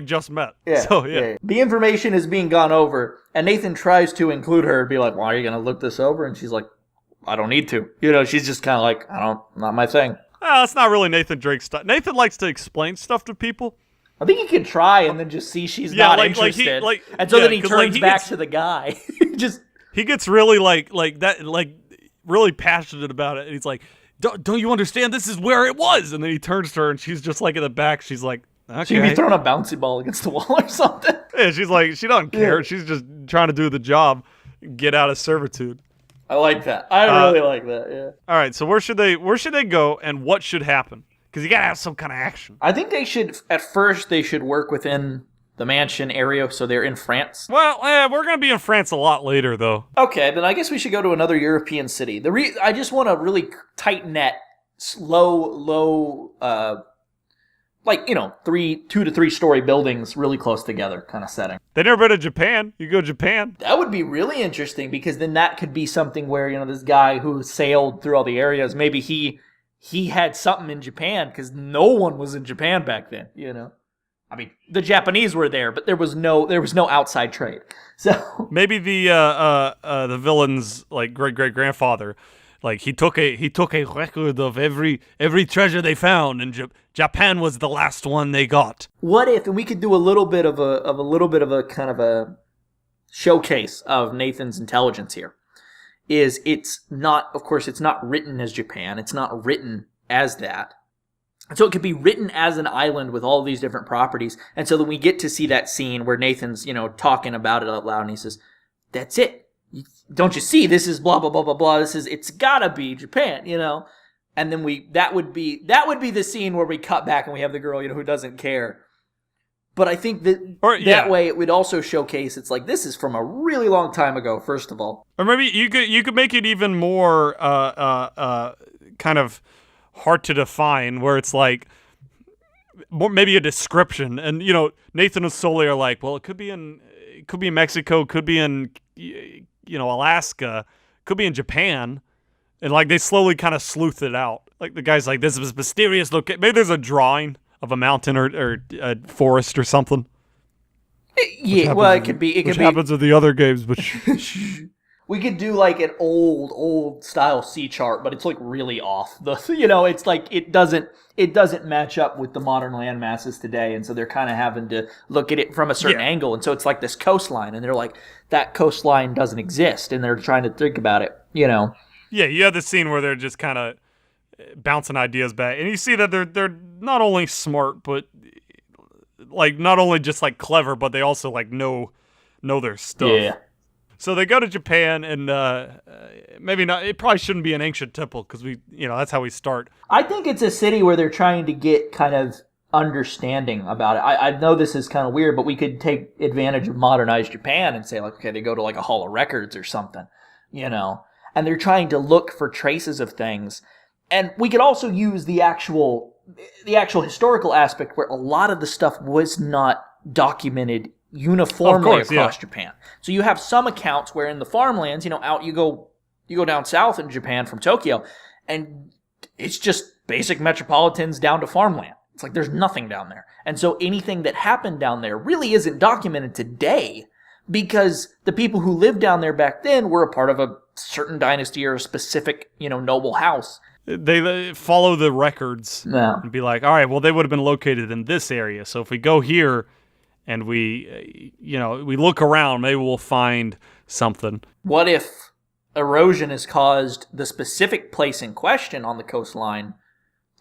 just met.
Yeah,
so, yeah.
The information is being gone over, and Nathan tries to include her and be like, "Why are you going to look this over?" And she's like, "I don't need to." You know, she's just kind of like, not my thing.
That's not really Nathan Drake's stuff. Nathan likes to explain stuff to people.
I think he could try and then just see she's not interested. And so then he turns back to the guy.
He gets really really passionate about it. And he's like, don't you understand? This is where it was. And then he turns to her and she's just like in the back. She's like, okay.
She'd be throwing a bouncy ball against the wall or something.
Yeah, she's like, she doesn't care. Yeah. She's just trying to do the job, get out of servitude.
I like that. I really like that, yeah.
All right, so where should they go and what should happen? Because you got to have some kind of action.
I think at first they should work within the mansion area, so they're in France.
Well, we're going to be in France a lot later, though.
Okay, then I guess we should go to another European city. I just want a really tight net, low, like, you know, 2 to 3 story buildings really close together kind of setting.
They never been to Japan. You go to Japan.
That would be really interesting, because then that could be something where, you know, this guy who sailed through all the areas, maybe he had something in Japan, because no one was in Japan back then, you know? I mean, the Japanese were there, but there was no outside trade. So
maybe the villain's like great-great-grandfather, like he took a record of every treasure they found, and Japan was the last one they got.
What if, and we could do a little bit of a kind of a showcase of Nathan's intelligence here. It's not written as Japan. It's not written as that. So it could be written as an island with all these different properties. And so then we get to see that scene where Nathan's, you know, talking about it out loud, and he says, "That's it. Don't you see? This is blah, blah, blah, blah, blah. It's gotta be Japan, you know?" And then that would be the scene where we cut back and we have the girl, you know, who doesn't care. But I think that way it would also showcase, it's like, this is from a really long time ago, first of all.
Or maybe you could make it even more kind of hard to define, where it's like maybe a description, and, you know, Nathan and Sully are like, well, it could be in Mexico, could be in, you know, Alaska, could be in Japan, and like they slowly kind of sleuth it out. Like the guy's like, this is mysterious location. Maybe there's a drawing a mountain or a forest or something.
Yeah, well, it could be.
Which happens with the other games, but
we could do like an old style C chart, but it's like really off. It's like it doesn't match up with the modern land masses today, and so they're kind of having to look at it from a certain angle, and so it's like this coastline, and they're like, that coastline doesn't exist, and they're trying to think about it. Yeah,
you have the scene where they're just kind of bouncing ideas back, and you see that they're not only smart, but like not only just like clever, but they also like know their stuff.
Yeah.
So they go to Japan, and maybe not. It probably shouldn't be an ancient temple because that's how we start.
I think it's a city where they're trying to get kind of understanding about it. I know this is kind of weird, but we could take advantage of modernized Japan and say like, okay, they go to like a Hall of Records or something, and they're trying to look for traces of things. And we could also use the actual historical aspect where a lot of the stuff was not documented uniformly across Japan. So you have some accounts where in the farmlands, out you go down south in Japan from Tokyo, and it's just basic metropolitans down to farmland. It's like there's nothing down there. And so anything that happened down there really isn't documented today because the people who lived down there back then were a part of a certain dynasty or a specific, noble house.
They follow the records and be like, all right, well, they would have been located in this area. So if we go here and we look around, maybe we'll find something.
What if erosion has caused the specific place in question on the coastline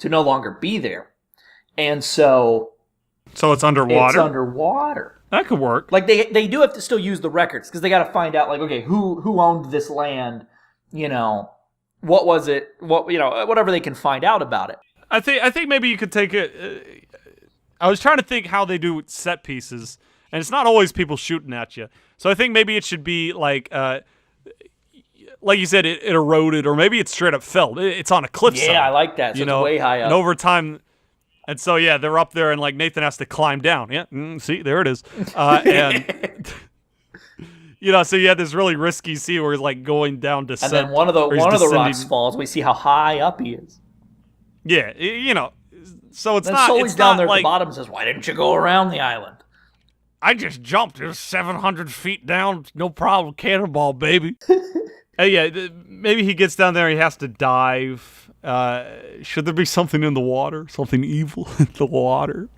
to no longer be there? And so
it's underwater?
It's underwater.
That could work.
Like, they do have to still use the records because they got to find out, like, okay, who owned this land, what was it? Whatever they can find out about it.
I think maybe you could take it. I was trying to think how they do set pieces, and it's not always people shooting at you. So I think maybe it should be like you said, it eroded, or maybe it's straight up fell. It's on a cliffside.
Yeah, I like that. So it's way high up.
And over time, and so they're up there, and like Nathan has to climb down. Yeah, see, there it is. And. So you had this really risky scene where he's like going down descent.
And then one of the rocks falls. We see how high up he is.
Yeah, so it's not.
Sully's
it's
down
not
there at
like,
the bottom and says, "Why didn't you go around the island?"
I just jumped. It was 700 feet down. No problem. Cannonball, baby. Maybe he gets down there. He has to dive. Should there be something in the water? Something evil in the water?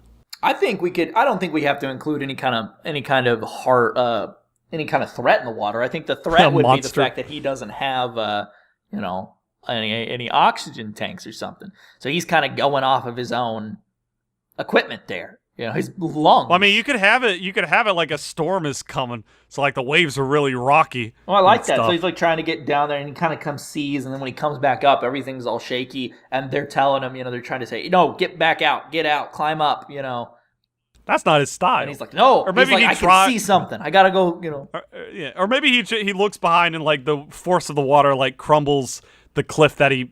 I think we could. I don't think we have to include any kind of heart. Any kind of threat in the water. I think the threat would be the fact that he doesn't have, any oxygen tanks or something. So he's kind of going off of his own equipment there. His lungs.
Well, I mean, you could have it. You could have it like a storm is coming. So like the waves are really rocky.
Oh, I like that. Stuff. So he's like trying to get down there, and he kind of comes seas, and then when he comes back up, everything's all shaky, and they're telling him, they're trying to say, no, get back out, get out, climb up,
That's not his style.
And he's like, no.
Or maybe
I can see something. I gotta go,
Or maybe he looks behind and like the force of the water like crumbles the cliff that he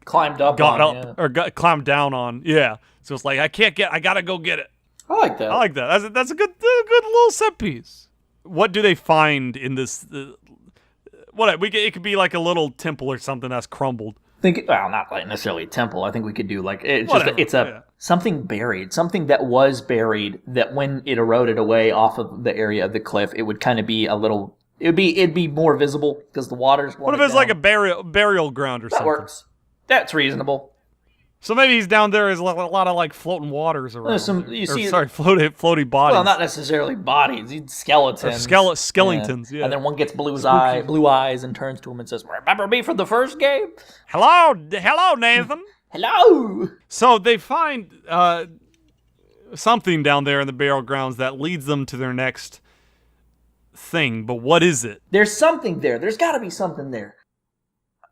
climbed up,
climbed down on. Yeah. So it's like I gotta go get it.
I like that.
That's a good little set piece. What do they find in this? It could be like a little temple or something that's crumbled.
Not like necessarily a temple. I think we could do like something buried, something that was buried. That when it eroded away off of the area of the cliff, it would kind of be a little. It'd be more visible because the water's.
What if it's like a burial ground or something?
That works. That's reasonable.
So maybe he's down there. There's a lot of like floating waters around. Floaty bodies.
Well, not necessarily bodies. Skeletons.
Skeletons. Yeah.
And then one gets blue eyes, and turns to him and says, "Remember me from the first game?"
Hello, Nathan.
Hello.
So they find something down there in the burial grounds that leads them to their next thing. But what is it?
There's something there. There's got to be something there.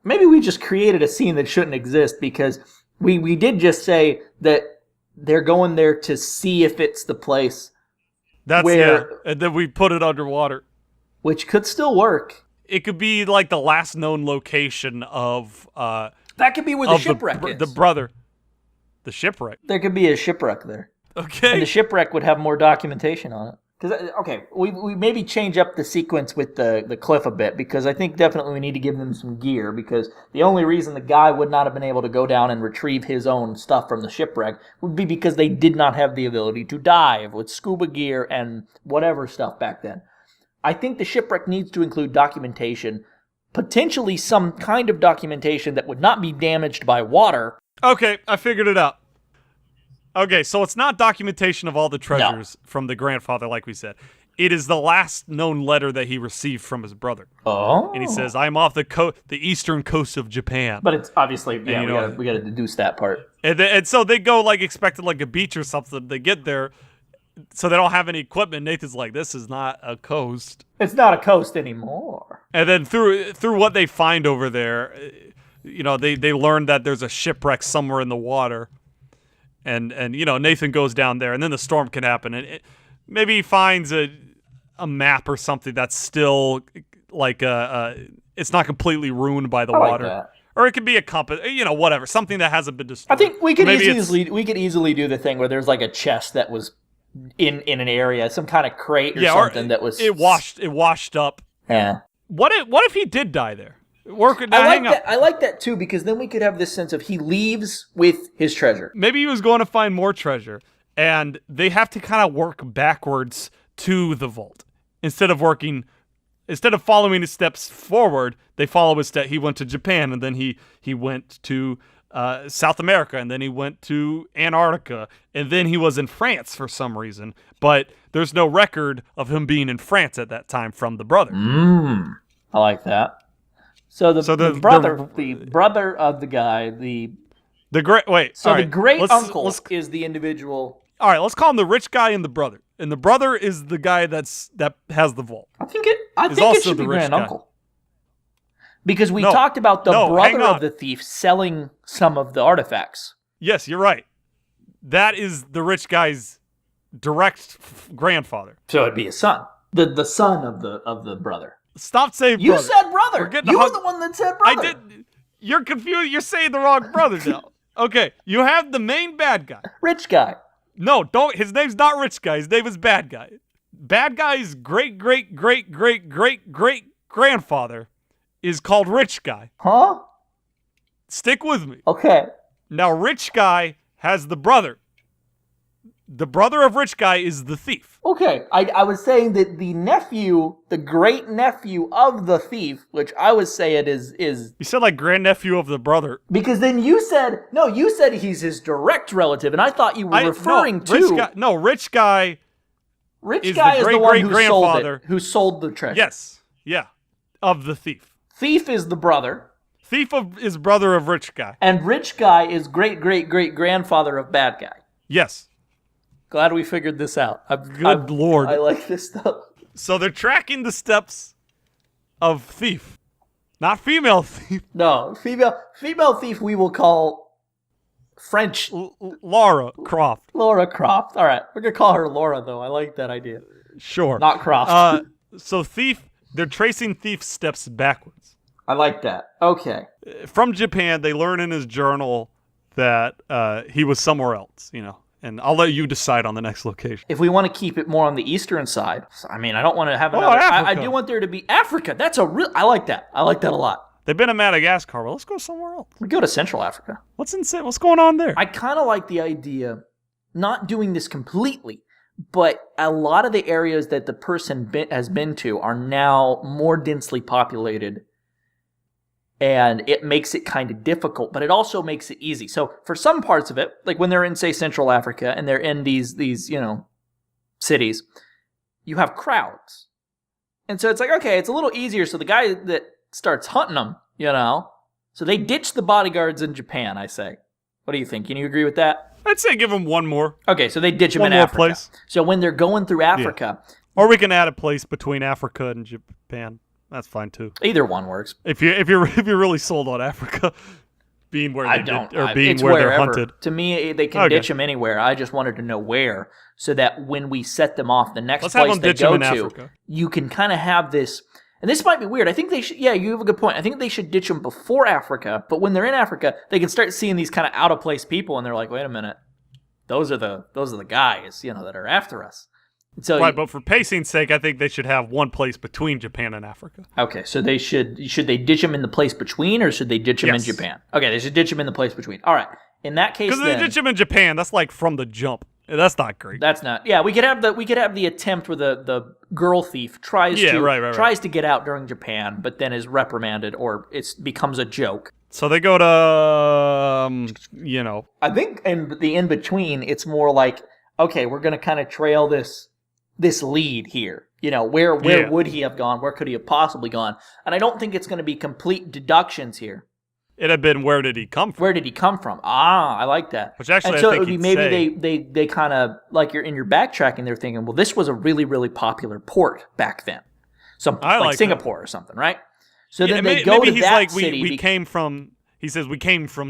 Maybe we just created a scene that shouldn't exist because. We did just say that they're going there to see if it's the place.
And then we put it underwater.
Which could still work.
It could be like the last known location of...
that could be where the shipwreck is.
The brother. The shipwreck.
There could be a shipwreck there.
Okay.
And the shipwreck would have more documentation on it. Because we maybe change up the sequence with the cliff a bit, because I think definitely we need to give them some gear, because the only reason the guy would not have been able to go down and retrieve his own stuff from the shipwreck would be because they did not have the ability to dive with scuba gear and whatever stuff back then. I think the shipwreck needs to include documentation, potentially some kind of documentation that would not be damaged by water.
Okay, I figured it out. Okay, so it's not documentation of all the treasures from the grandfather, like we said. It is the last known letter that he received from his brother.
Oh.
And he says, "I'm off the eastern coast of Japan."
But it's obviously, we got to deduce that part.
And so they go like expecting like a beach or something. They get there, so they don't have any equipment. Nathan's like, "This is not a coast.
It's not a coast anymore."
And then through what they find over there, they learn that there's a shipwreck somewhere in the water. And Nathan goes down there, and then the storm can happen, and maybe he finds a map or something that's still like it's not completely ruined by the water,
that.
Or it could be a compass, whatever, something that hasn't been destroyed.
I think we could easily do the thing where there's like a chest that was in an area, some kind of crate or something that was
it washed up.
Yeah.
What if he did die there?
I like that too, because then we could have this sense of he leaves with his treasure.
Maybe he was going to find more treasure, and they have to kind of work backwards to the vault. Instead of following his steps forward, they follow his step. He went to Japan, and then he went to South America, and then he went to Antarctica, and then he was in France for some reason. But there's no record of him being in France at that time from the brother.
I like that. So the brother of the guy, the great uncle is the individual.
All right, let's call him the rich guy and the brother. And the brother is the guy that has the vault.
I think it should be grand uncle. Because we talked about the brother of the thief selling some of the artifacts.
Yes, you're right. That is the rich guy's direct grandfather.
So it'd be his son, the son of the brother.
Stop saying brother.
You said brother. You were the one that said brother.
I did. You're confused. You're saying the wrong brother now. Okay, you have the main bad guy.
Rich guy.
No, don't. His name's not Rich Guy. His name is Bad Guy. Bad Guy's great grandfather is called Rich Guy.
Huh?
Stick with me.
Okay.
Now, Rich Guy has the brother. The brother of Rich Guy is the thief.
Okay, I was saying that the great nephew of the thief, which I was saying is...
You said like grandnephew of the brother.
Because then you said he's his direct relative, and I thought you were referring to...
Rich Guy
Rich Guy is the one who sold the treasure.
Yes, yeah, of the thief.
Thief is the brother.
Thief is brother of Rich Guy.
And Rich Guy is great-great-great-grandfather of Bad Guy.
Yes.
Glad we figured this out.
Good Lord.
I like this stuff.
So they're tracking the steps of thief. Not female thief.
No, female thief we will call French.
Laura Croft.
Laura Croft. All right. We're going to call her Laura, though. I like that idea.
Sure.
Not Croft.
So they're tracing thief's steps backwards.
I like that. Okay.
From Japan, they learn in his journal that he was somewhere else, And I'll let you decide on the next location.
If we want to keep it more on the eastern side, I mean, I don't want to have another... I do want there to be Africa. I like that. I like that a lot.
They've been to Madagascar. Well, let's go somewhere else.
We go to Central Africa.
What's going on there?
I kind of like the idea, not doing this completely, but a lot of the areas that the person has been to are now more densely populated. And it makes it kind of difficult, but it also makes it easy. So for some parts of it, like when they're in, say, Central Africa, and they're in these cities, you have crowds. And so it's like, okay, it's a little easier. So the guy that starts hunting them, so they ditch the bodyguards in Japan, I say. What do you think? Can you agree with that?
I'd say give them one more.
Okay, so they ditch them in Africa. Place. So when they're going through Africa...
Yeah. Or we can add a place between Africa and Japan. That's fine too.
Either one works.
If you're really sold on Africa being where they're hunted.
To me, they can ditch them anywhere. I just wanted to know where, so that when we set them off, the next place they go to, Africa. You can kind of have this. And this might be weird. I think they should. Yeah, you have a good point. I think they should ditch them before Africa. But when they're in Africa, they can start seeing these kind of out of place people, and they're like, "Wait a minute, those are the guys, that are after us." So
right, but for pacing's sake, I think they should have one place between Japan and Africa.
Okay, so they should they ditch him in the place between, or should they ditch him in Japan? Okay, they should ditch him in the place between. All right, in that case,
because they ditch him in Japan, that's like from the jump. That's not great.
That's not. Yeah, we could have the attempt where the girl thief tries to get out during Japan, but then is reprimanded or it becomes a joke.
So they go to
I think in the in between, it's more like, okay, we're gonna kind of trail this lead here. Where would he have gone? Where could he have possibly gone? And I don't think it's going to be complete deductions here.
It'd have been, where did he come from?
Where did he come from? I like that.
Which actually,
and so
I think
it would be maybe they kind of, like you're in your backtracking, they're thinking, well, this was a really, really popular port back then. Like Singapore or something, right? So then they go to
he's
that
like,
city.
We came from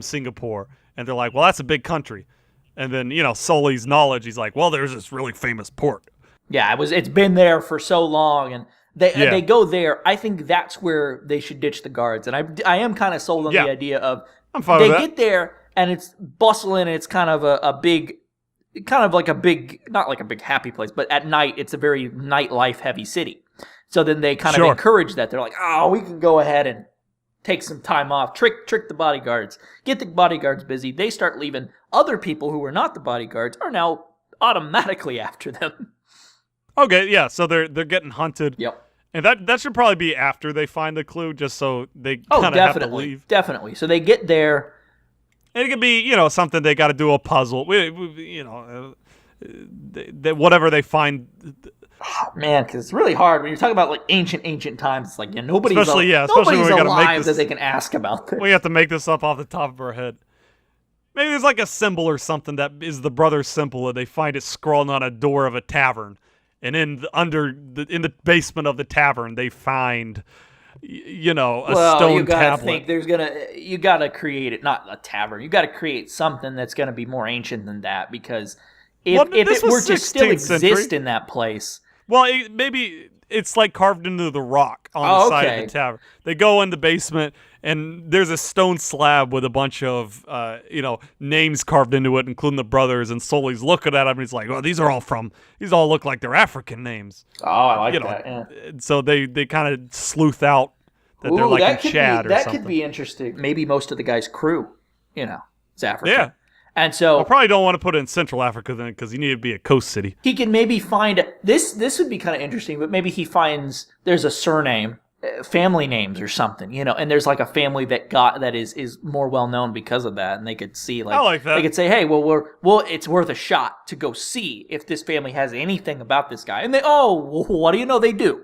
Singapore. And they're like, well, that's a big country. And then, Sully's knowledge, he's like, well, there's this really famous port.
Yeah, it's been there for so long, and they go there. I think that's where they should ditch the guards, and I am kind of sold on the idea of
I'm fine with that.
They get there and it's bustling, and it's kind of a big, not like a big happy place, but at night it's a very nightlife heavy city. So then they kind of encourage that. They're like, oh, we can go ahead and take some time off, trick the bodyguards, get the bodyguards busy. They start leaving. Other people who were not the bodyguards are now automatically after them.
Okay, yeah, so they're getting hunted.
Yep.
And that should probably be after they find the clue, just so they kind of have to leave.
Definitely. So they get there.
And it could be, something they got to do a puzzle. Whatever they find.
Oh, man, because it's really hard when you're talking about like ancient times. It's like nobody's
especially when we
alive that they can ask about this.
We have to make this up off the top of our head. Maybe there's like a symbol or something that is the brother's symbol, and they find it scrawled on a door of a tavern. And in the basement of the tavern, they find, a stone tablet.
You gotta create it, not a tavern. You gotta create something that's gonna be more ancient than that, because if it were to still exist in that place.
Well, maybe it's like carved into the rock on the side of the tavern. They go in the basement, and there's a stone slab with a bunch of, names carved into it, including the brothers. And Sully's looking at them, and he's like, "Oh, these all look like they're African names."
Oh, I like that. Yeah.
So they kind of sleuth out that they're like in Chad or something. That could
be interesting. Maybe most of the guy's crew, is African.
Yeah.
And so
I probably don't want to put it in Central Africa then, because you need to be a coast city.
He can maybe find this. This would be kind of interesting, but maybe he finds there's a surname, family names or something, and there's like a family that is more well known because of that, and they could see
I like that.
They could say, hey, well, it's worth a shot to go see if this family has anything about this guy, and what do you know? They do,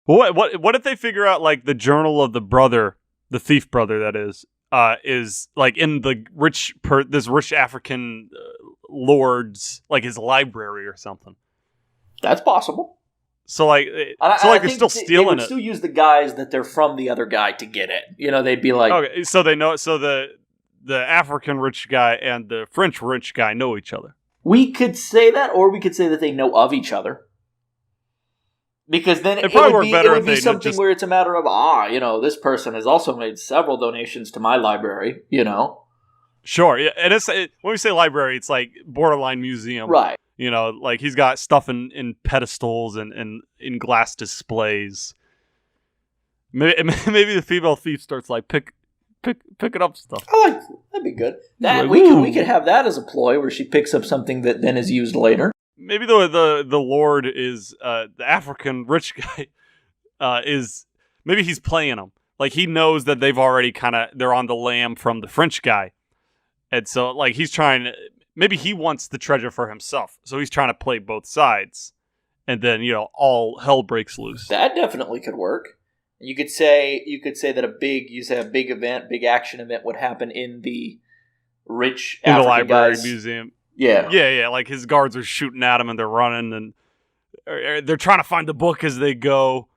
What if they figure out like the journal of the brother, the thief brother, that is like in the this rich African lord's, like his library or something.
That's possible.
So they're still stealing it. They would
still use the guys that they're from the other guy to get it. They'd be like,
okay, so they know. So the African rich guy and the French rich guy know each other.
We could say that, or we could say that they know of each other. Because then it would be something where it's a matter of, this person has also made several donations to my library,
Sure, yeah. And when we say library, it's like borderline museum.
Right.
Like he's got stuff in pedestals and in glass displays. Maybe the female thief starts like picking up stuff.
That'd be good. We could have that as a ploy where she picks up something that then is used later.
Maybe the Lord is the African rich guy maybe he's playing them. Like he knows that they've already they're on the lam from the French guy. And so like he's trying, maybe he wants the treasure for himself. So he's trying to play both sides. And then, all hell breaks loose.
That definitely could work. You could say that a big action event would happen in the rich African
the library
guys.
Museum.
Yeah.
Yeah. Like his guards are shooting at him and they're running and they're trying to find the book as they go.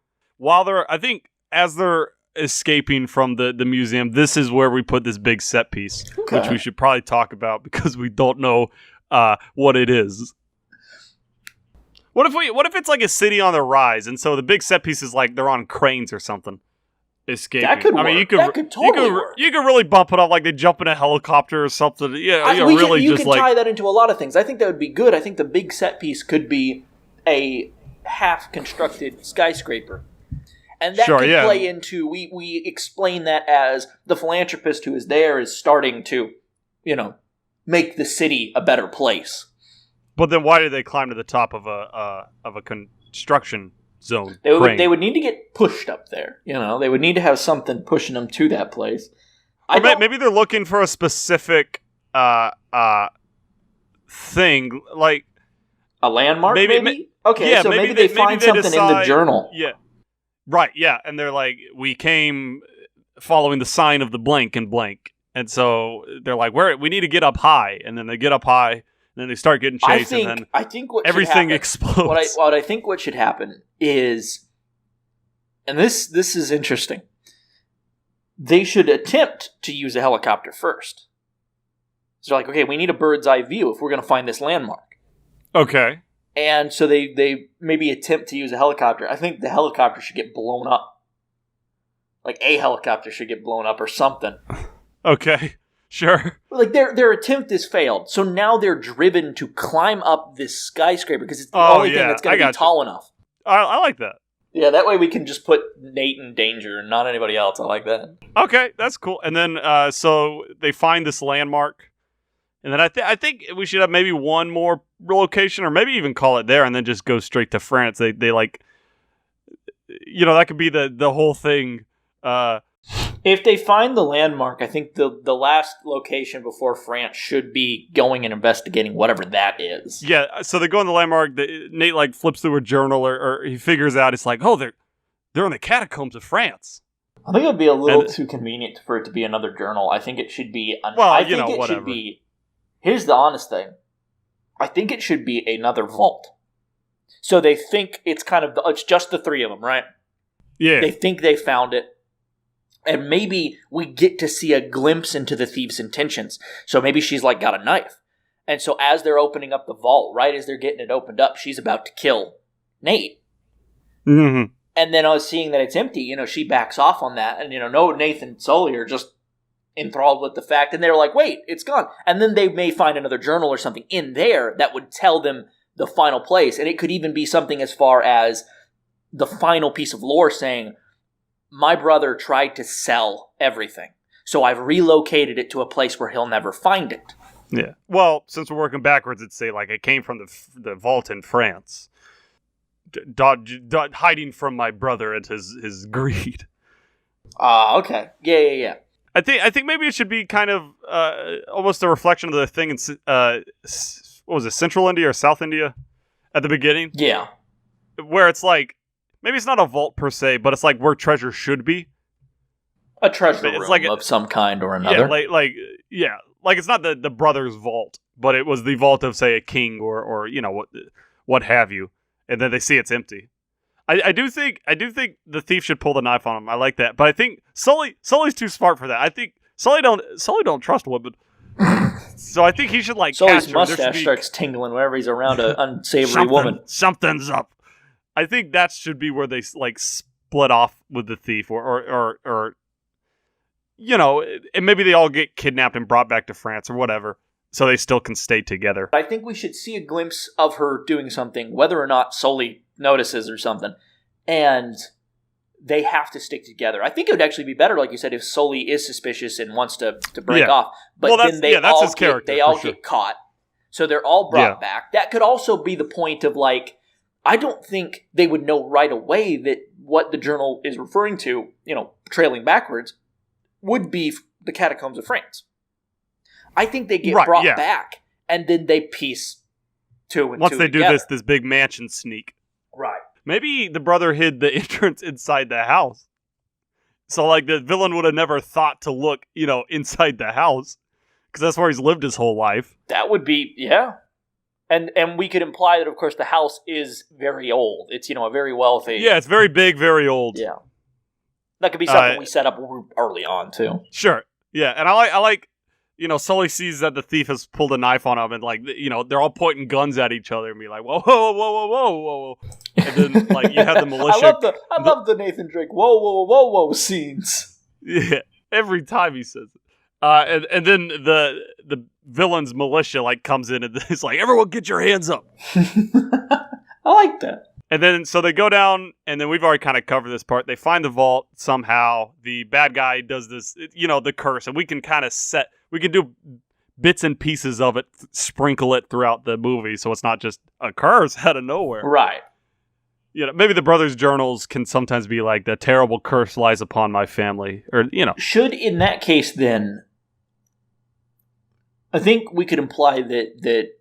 As they're escaping from the museum, this is where we put this big set piece, which we should probably talk about because we don't know what it is. What if it's like a city on the rise, and so the big set piece is like they're on cranes or something, escaping?
That could work.
I mean,
that could totally work.
You could really bump it up, like they jump in a helicopter or something. Yeah,
you can tie that into a lot of things. I think that would be good. I think the big set piece could be a half-constructed skyscraper. And that could play into, we explain that as the philanthropist who is there is starting to, make the city a better place.
But then why did they climb to the top of a construction zone?
They would need to get pushed up there. They would need to have something pushing them to that place.
Maybe they're looking for a specific thing, like
a landmark. Maybe? Okay, yeah, so maybe they find something decide, in the journal.
Yeah, right. Yeah, and they're like, we came following the sign of the blank and blank, and so they're like, we need to get up high, and then they get up high, and then they start getting chased, and then
I think what
everything explodes.
What I think what should happen is, and this is interesting. They should attempt to use a helicopter first. So they're like, okay, we need a bird's eye view if we're going to find this landmark.
Okay.
And so they maybe attempt to use a helicopter. I think the helicopter should get blown up. Like a helicopter should get blown up or something.
Okay, sure.
Like their attempt is failed. So now they're driven to climb up this skyscraper because it's the only thing that's going to be tall enough.
I like that.
Yeah, that way we can just put Nate in danger and not anybody else. I like that.
Okay, that's cool. And then, so they find this landmark. And then I think we should have maybe one more location, or maybe even call it there, and then just go straight to France. They like, that could be the whole thing.
If they find the landmark, I think the last location before France should be going and investigating whatever that is.
Yeah, so they go on the landmark. Nate like flips through a journal, or he figures out it's like, oh, they're in the catacombs of France.
I think it would be a little too convenient for it to be another journal. I think it should be.
Whatever.
Should be. Here's the honest thing. I think it should be another vault. So they think it's it's just the three of them, right?
Yeah.
They think they found it. And maybe we get to see a glimpse into the thief's intentions. So maybe she's like got a knife. And so as they're opening up the vault, right as they're getting it opened up, she's about to kill Nate.
Mm-hmm.
And then I was seeing that it's empty. She backs off on that. And, no, Nathan and Sully are just enthralled with the fact. And they're like, wait, it's gone. And then they may find another journal or something in there that would tell them the final place. And it could even be something as far as the final piece of lore saying, my brother tried to sell everything, so I've relocated it to a place where he'll never find it.
Yeah. Well, since we're working backwards, it'd say, like, it came from the vault in France. Hiding from my brother and his greed.
Okay. Yeah.
I think maybe it should be kind of almost a reflection of the thing in, what was it, Central India or South India at the beginning?
Yeah.
Where it's like, maybe it's not a vault per se, but it's like where treasure should be.
A treasure room of some kind or another.
Yeah, like it's not the brother's vault, but it was the vault of, say, a king or what have you. And then they see it's empty. I do think the thief should pull the knife on him. I like that, but I think Sully's too smart for that. I think Sully don't trust women. So I think he should
Sully's
catch her.
Mustache starts tingling whenever he's around an unsavory woman.
Something's up. I think that should be where they split off with the thief, or and maybe they all get kidnapped and brought back to France or whatever, so they still can stay together.
I think we should see a glimpse of her doing something, whether or not Sully notices or something, and they have to stick together. I think it would actually be better, like you said, if Sully is suspicious and wants to break off, but then they all get caught, so they're all brought back. That could also be the point of I don't think they would know right away that what the journal is referring to, trailing backwards, would be the catacombs of France. I think they get brought back, and then they piece two and
once
two
they
together.
do this big mansion sneak.
Right.
Maybe the brother hid the entrance inside the house. So, the villain would have never thought to look, inside the house, because that's where he's lived his whole life.
That would be, yeah. And we could imply that, of course, the house is very old. It's, a very wealthy...
Yeah, it's very big, very old.
Yeah. That could be something we set up early on, too.
Sure. Yeah, and I like Sully sees that the thief has pulled a knife on him, and, they're all pointing guns at each other and be like, whoa, whoa, whoa, whoa, whoa, whoa. And then, you have the militia...
I love the Nathan Drake whoa, whoa, whoa, whoa scenes.
Yeah, every time he says it. And then the villain's militia comes in and it's like, everyone get your hands up.
I I like that.
And then, so they go down, and then we've already kind of covered this part. They find the vault somehow. The bad guy does this, the curse, and we can kind of we can do bits and pieces of it, sprinkle it throughout the movie, so it's not just a curse out of nowhere.
Right.
Maybe the brothers' journals can sometimes be like, the terrible curse lies upon my family, or,
Should, in that case, then, I think we could imply that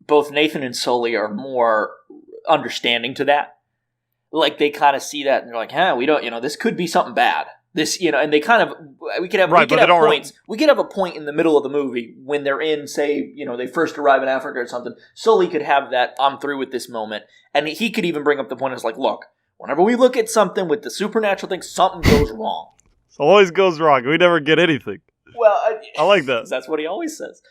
both Nathan and Sully are more understanding to that. Like, they kind of see that and they're like, we don't, this could be something bad. This, and they kind of, we could have points. We could have a point in the middle of the movie when they're in, say, they first arrive in Africa or something. Sully could have that, I'm through with this moment. And he could even bring up the point, it's like, look, whenever we look at something with the supernatural thing, something goes wrong.
It always goes wrong. We never get anything.
Well,
I like that.
That's what he always says.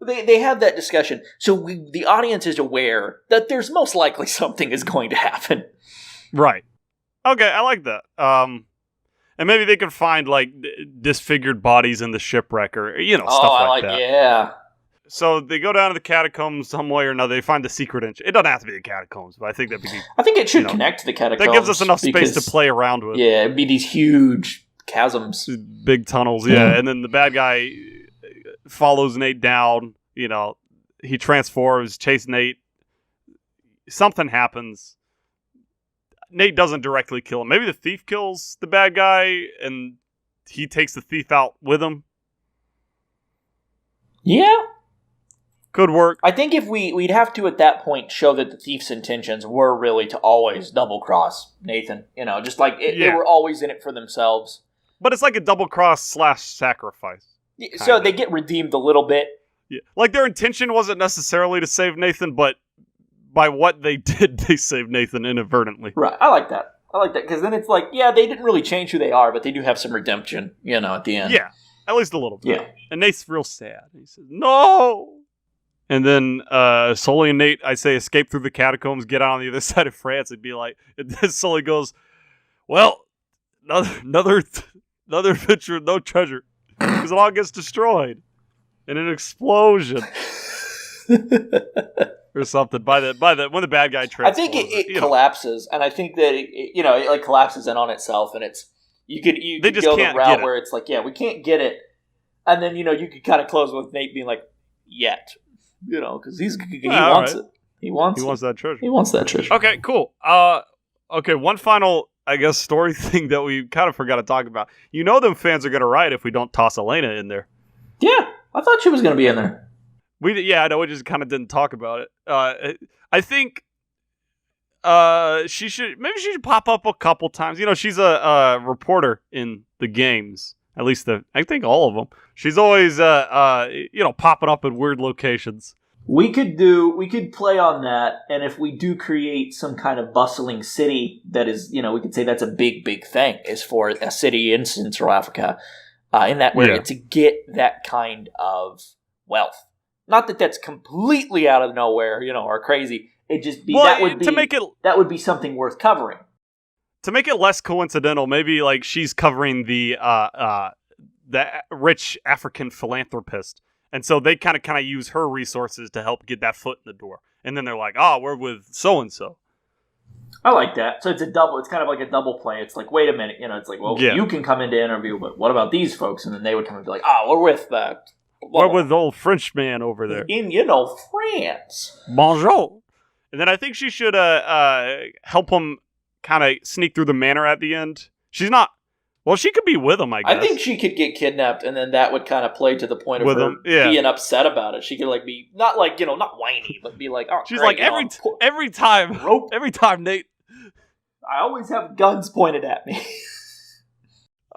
They have that discussion, so the audience is aware that there's most likely something is going to happen.
Right. Okay, I like that. And maybe they can find, like, disfigured bodies in the shipwreck or, stuff like that.
Yeah.
So they go down to the catacombs some way or another. They find the secret entrance. It doesn't have to be the catacombs, but I think that'd be...
I think it should connect to the catacombs.
That gives us enough space to play around with.
Yeah, it'd be these huge chasms.
Big tunnels, yeah. And then the bad guy follows Nate down. He transforms, chase Nate. Something happens. Nate doesn't directly kill him. Maybe the thief kills the bad guy, and he takes the thief out with him.
Yeah.
Could work.
I think if we'd have to, at that point, show that the thief's intentions were really to always double-cross Nathan. Just like they were always in it for themselves.
But it's like a double-cross / sacrifice.
So they get redeemed a little bit.
Yeah. Like, their intention wasn't necessarily to save Nathan, but by what they did, they saved Nathan inadvertently.
Right. I like that. Because then it's like, they didn't really change who they are, but they do have some redemption, at the end.
Yeah. At least a little bit.
Yeah.
And Nate's real sad. He says, no! And then Sully and Nate, I say, escape through the catacombs, get out on the other side of France, and be like, and then Sully goes, well, another adventure with no treasure. Because it all gets destroyed. In an explosion. Or something by the when the bad guy transforms.
I think it collapses, and I think that it like collapses in on itself, and it's you could go the route where it's like, we can't get it, and then you could kind of close with Nate being like, yet, because he wants it. He wants
that treasure.
He wants that treasure.
Okay, cool. Okay, one final, I guess, story thing that we kind of forgot to talk about. Them fans are gonna riot if we don't toss Elena in there.
Yeah, I thought she was gonna be in there.
I know, we just kind of didn't talk about it. I think she should pop up a couple times. She's a reporter in the games. At least I think all of them. She's always popping up in weird locations.
We could play on that, and if we do create some kind of bustling city that is, we could say that's a big thing, is for a city in Central Africa, in that area, to get that kind of wealth. Not that that's completely out of nowhere, or crazy. It just be that would be something worth covering.
To make it less coincidental, maybe like she's covering the rich African philanthropist, and so they kind of use her resources to help get that foot in the door. And then they're like, we're with so and so.
I like that. So it's it's kind of like a double play. It's like, wait a minute, it's like, well, you can come in to interview, but what about these folks? And then they would come and be like, we're with that.
We're with the old French man over there.
In, France.
Bonjour. And then I think she should help him kind of sneak through the manor at the end. She's not... Well, she could be with him, I guess.
I think she could get kidnapped, and then that would kind of play to the point of her being upset about it. She could, like, be... Not, like, not whiny, but be like,
she's great, like, every time, Nate...
I always have guns pointed at me.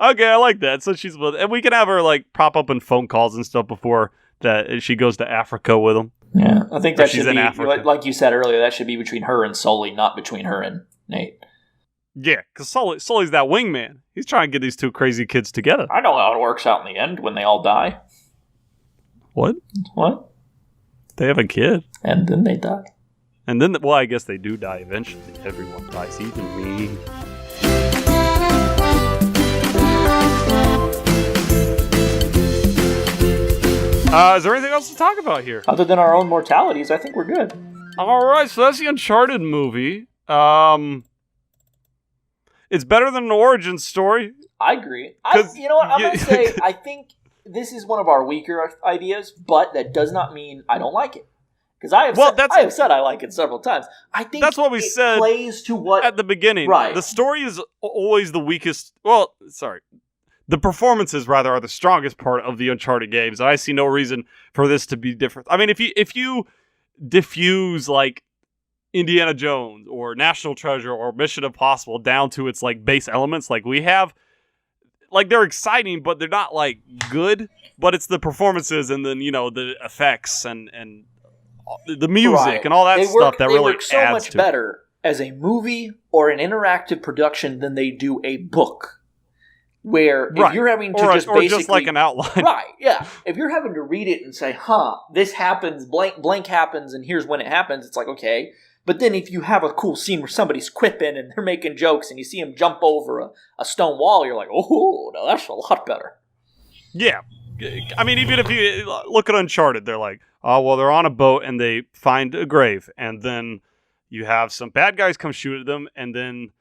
Okay, I like that. So she's with, and we can have her like pop up in phone calls and stuff before that she goes to Africa with him.
Yeah, I think that should be, like you said earlier, that should be between her and Sully, not between her and Nate.
Yeah, because Sully's that wingman. He's trying to get these two crazy kids together.
I know how it works out in the end when they all die.
What? They have a kid.
And then they die.
And then, I guess they do die eventually. Everyone dies, even me. Is there anything else to talk about here?
Other than our own mortalities, I think we're good.
All right, so that's the Uncharted movie. It's better than an origin story.
I agree. You know what? I'm going to say I think this is one of our weaker ideas, but that does not mean I don't like it. Because I have said I like it several times. I think
that's what we said
plays to what
at the beginning.
Right.
The story is always the weakest. Well, sorry. The performances, rather, are the strongest part of the Uncharted games. I see no reason for this to be different. I mean, if you diffuse, like, Indiana Jones or National Treasure or Mission Impossible down to its, like, base elements like we have, like, they're exciting, but they're not, like, good. But it's the performances and then, the effects and the music and all that stuff that really adds to it. They work so much
better as a movie or an interactive production than they do a book. Where if you're having to basically...
just like an outline.
Right, yeah. If you're having to read it and say, this happens, blank happens, and here's when it happens, it's like, okay. But then if you have a cool scene where somebody's quipping and they're making jokes and you see them jump over a stone wall, you're like, oh, no, that's a lot better.
Yeah. I mean, even if you look at Uncharted, they're like, oh, well, they're on a boat and they find a grave. And then you have some bad guys come shoot at them, and then...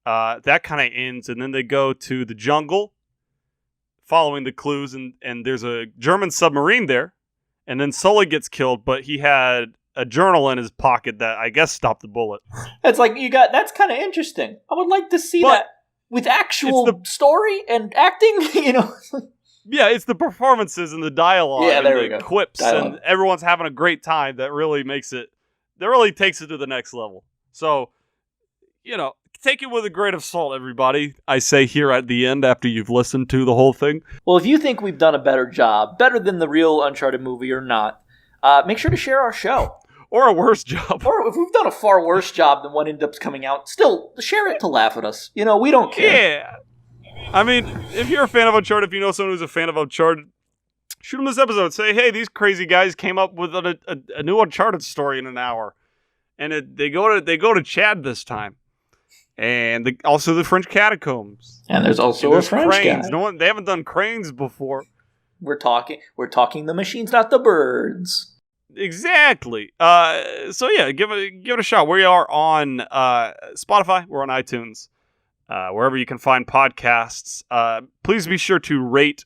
that kind of ends, and then they go to the jungle, following the clues, and there's a German submarine there, and then Sully gets killed, but he had a journal in his pocket that I guess stopped the bullet.
It's like that's kind of interesting. I would like to see that with actual story and acting.
Yeah, it's the performances and the dialogue, and the quips, and everyone's having a great time that really takes it to the next level. So, take it with a grain of salt, everybody, I say here at the end after you've listened to the whole thing.
Well, if you think we've done a better job, better than the real Uncharted movie or not, make sure to share our show.
Or a worse job.
Or if we've done a far worse job than what ended up coming out, still, share it to laugh at us. We don't care.
Yeah. I mean, if you're a fan of Uncharted, if you know someone who's a fan of Uncharted, shoot them this episode. Say, hey, these crazy guys came up with a new Uncharted story in an hour. And they go to Chad this time. And also the French catacombs.
And there's also a French
cranes.
guy.
They haven't done cranes before.
We're talking the machines, not the birds.
Exactly. So yeah, give it a shot. We are on Spotify. We're on iTunes. Wherever you can find podcasts. Please be sure to rate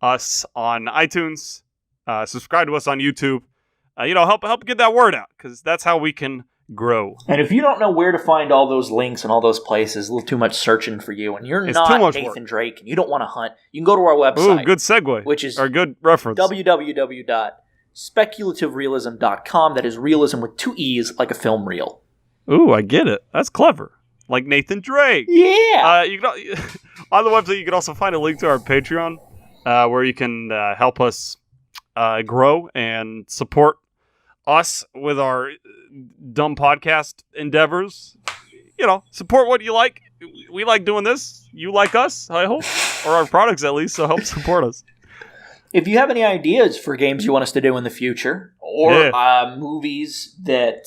us on iTunes. Subscribe to us on YouTube. Help get that word out, because that's how we can grow.
And if you don't know where to find all those links and all those places, a little too much searching for you, and you're not Nathan Drake and you don't want to hunt, you can go to our website.
Ooh, good segue.
Which is
good reference.
www.speculativerealism.com. That is realism with 2 E's, like a film reel.
Ooh, I get it. That's clever. Like Nathan Drake.
Yeah.
On the website, you can also find a link to our Patreon, where you can help us grow and support us with our dumb podcast endeavors. Support what you like. We like doing this. You like us, I hope. Or our products, at least, so help support us.
If you have any ideas for games you want us to do in the future, or movies that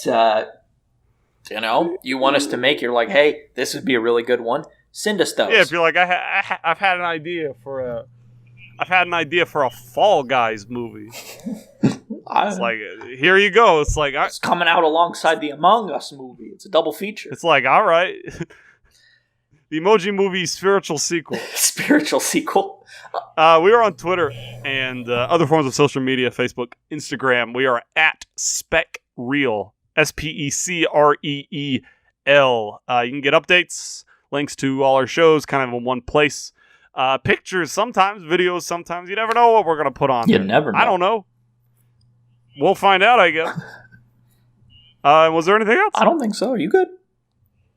you want us to make, you're like, hey, this would be a really good one, send us those.
Yeah, if you're like, I've had an idea for a Fall Guys movie. It's like, here you go. It's like
it's coming out alongside the Among Us movie. It's a double feature.
It's like, all right, the Emoji Movie spiritual sequel. We are on Twitter and other forms of social media: Facebook, Instagram. We are at SpecReel, SpecReel. You can get updates, links to all our shows, kind of in one place. Pictures sometimes, videos sometimes. You never know what we're gonna put on.
You never know.
I don't know. We'll find out, I guess. Was there anything else?
I don't think so. Are you good?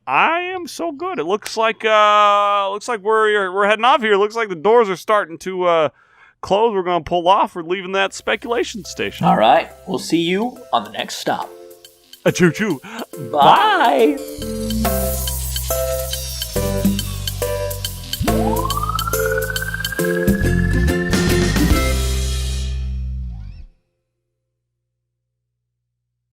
I am so good. It looks like we're heading off here. It looks like the doors are starting to close. We're going to pull off. We're leaving that speculation station.
All right. We'll see you on the next stop.
A choo-choo.
Bye.